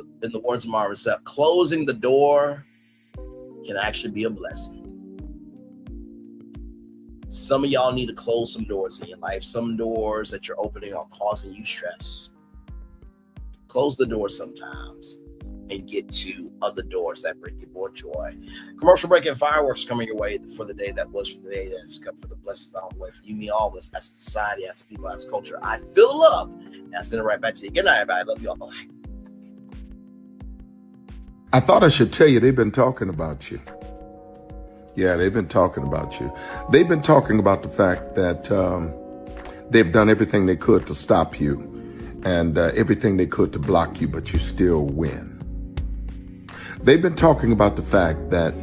Marvin Sapp, closing the door can actually be a blessing. Some of y'all need to close some doors in your life. Some doors that you're opening are causing you stress. Close the door sometimes and get to other doors that bring you more joy. Commercial break and fireworks coming your way for the day that was, for the day that's come, for the blessings on the way for you, me, all of us, as a society, as a people, as a culture. I feel love. And I send it right back to you. Good night, everybody. I love you all. Bye. I thought I should tell you they've been talking about you. Yeah, they've been talking about you. They've been talking about the fact that they've done everything they could to stop you and everything they could to block you, but you still win. They've been talking about the fact that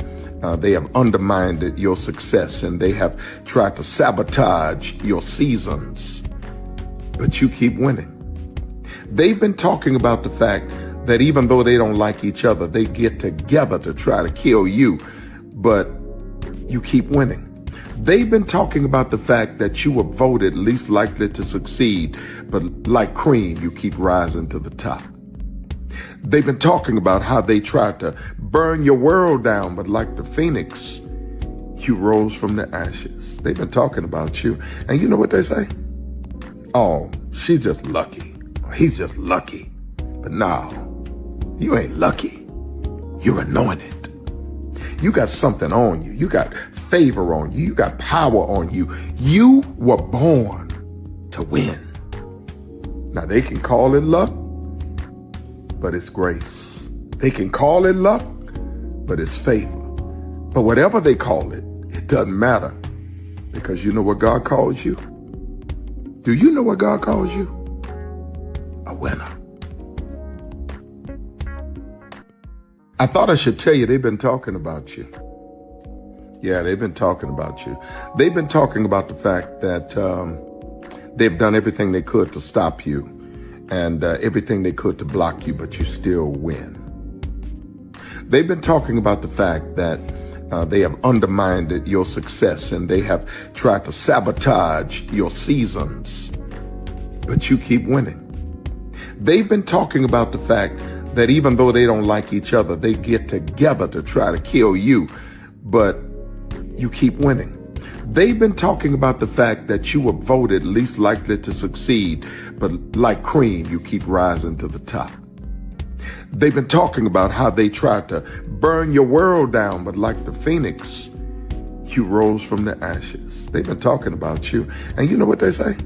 they have undermined your success and they have tried to sabotage your seasons, but you keep winning. They've been talking about the fact that even though they don't like each other, they get together to try to kill you, but you keep winning. They've been talking about the fact that you were voted least likely to succeed, but like cream, you keep rising to the top. They've been talking about how they tried to burn your world down, but like the phoenix, you rose from the ashes. They've been talking about you, and you know what they say? Oh, she's just lucky. He's just lucky. But no, you ain't lucky. You're anointed. You got something on you. You got favor on you. You got power on you. You were born to win. Now they can call it luck, but it's grace. They can call it luck, but it's favor. But whatever they call it, it doesn't matter, because you know what God calls you? Do you know what God calls you? A winner. I thought I should tell you they've been talking about you. Yeah, they've been talking about you. They've been talking about the fact that they've done everything they could to stop you and everything they could to block you, but you still win. They've been talking about the fact that they have undermined your success and they have tried to sabotage your seasons, but you keep winning. They've been talking about the fact that even though they don't like each other, they get together to try to kill you, but you keep winning. They've been talking about the fact that you were voted least likely to succeed, but like cream, you keep rising to the top. They've been talking about how they tried to burn your world down, but like the phoenix, you rose from the ashes. They've been talking about you, and you know what they say?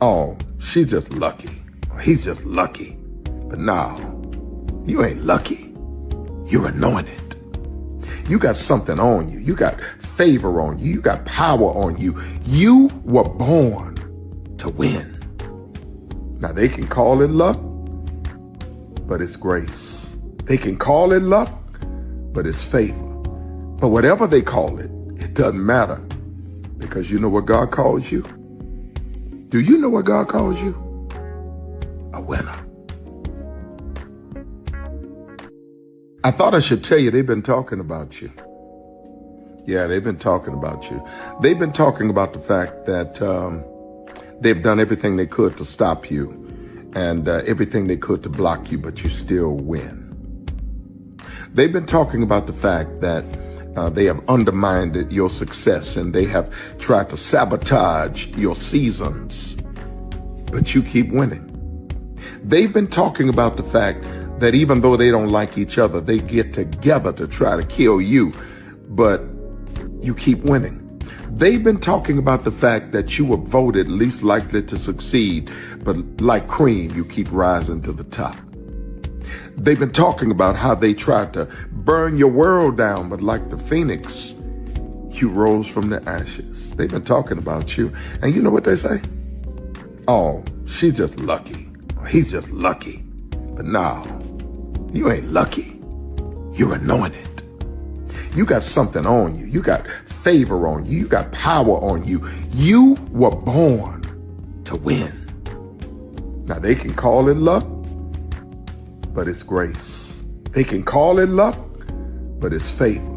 Oh, she's just lucky. He's just lucky. But no, you ain't lucky. You're anointed. You got something on you. You got favor on you. You got power on you. You were born to win. Now they can call it luck, but it's grace. They can call it luck, but it's favor. But whatever they call it, it doesn't matter, because you know what God calls you? Do you know what God calls you? A winner. I thought I should tell you they've been talking about you. Yeah, they've been talking about you. They've been talking about the fact that they've done everything they could to stop you and everything they could to block you, but you still win. They've been talking about the fact that they have undermined your success and they have tried to sabotage your seasons, but you keep winning. They've been talking about the fact that even though they don't like each other, they get together to try to kill you, but you keep winning. They've been talking about the fact that you were voted least likely to succeed, but like cream, you keep rising to the top. They've been talking about how they tried to burn your world down, but like the phoenix, you rose from the ashes. They've been talking about you, and you know what they say? oh, she's just lucky. He's just lucky. But no, you ain't lucky. You're anointed. You got something on you. You got favor on you. You got power on you. You were born to win. Now, they can call it luck, but it's grace. They can call it luck, but it's favor.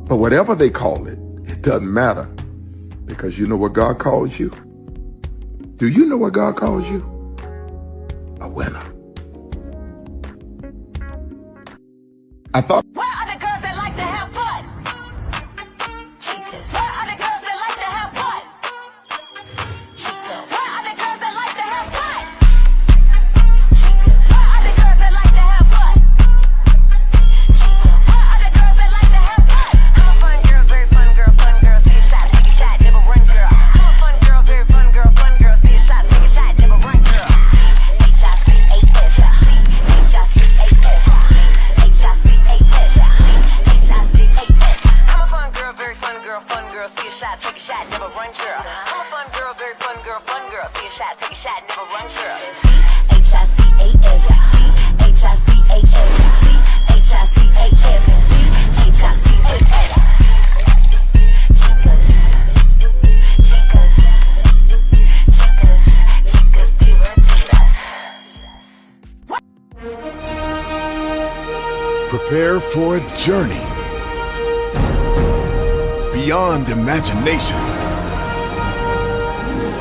But whatever they call it, it doesn't matter, because you know what God calls you? Do you know what God calls you? A winner. I thought... Where are the girls that like to have fun? Chicas. Where are the girls that like to have fun? Chicas. Where are the girls that like to have fun? Chicas. Where are the girls that like to have fun? Chicas. Where are the girls that like to have fun? I'm a fun girl, very fun girl, take a shot, never run girl. I'm a fun girl, very fun girl, take a shot, never run girl. Take a shot, never run, girl. I'm a fun girl, very fun girl, take a shot, never run, girl. C-H-I-C-A-S, C-H-I-C-A-S, C-H-I-C-A-S, C-H-I-C-A-S. Chicas, divertidas. Prepare for a journey beyond imagination,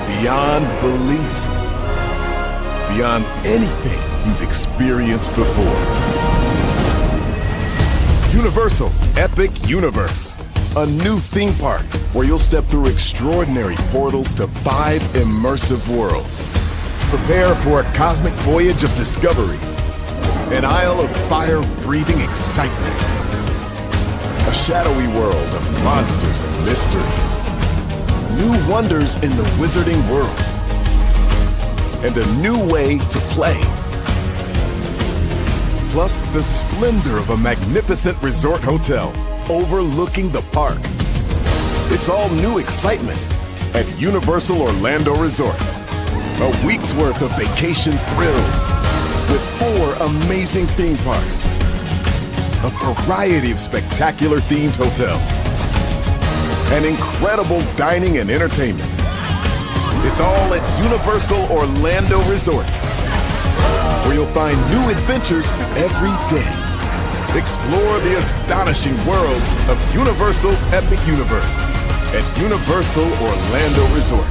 beyond belief, beyond anything you've experienced before. Universal Epic Universe, a new theme park where you'll step through extraordinary portals to 5 immersive worlds. Prepare for a cosmic voyage of discovery, an isle of fire-breathing excitement, a shadowy world of monsters and mystery, new wonders in the wizarding world, and a new way to play. Plus the splendor of a magnificent resort hotel overlooking the park. It's all new excitement at Universal Orlando Resort. A week's worth of vacation thrills with 4 amazing theme parks, a variety of spectacular themed hotels, and incredible dining and entertainment. It's all at Universal Orlando Resort, where you'll find new adventures every day. Explore the astonishing worlds of Universal Epic Universe at Universal Orlando Resort.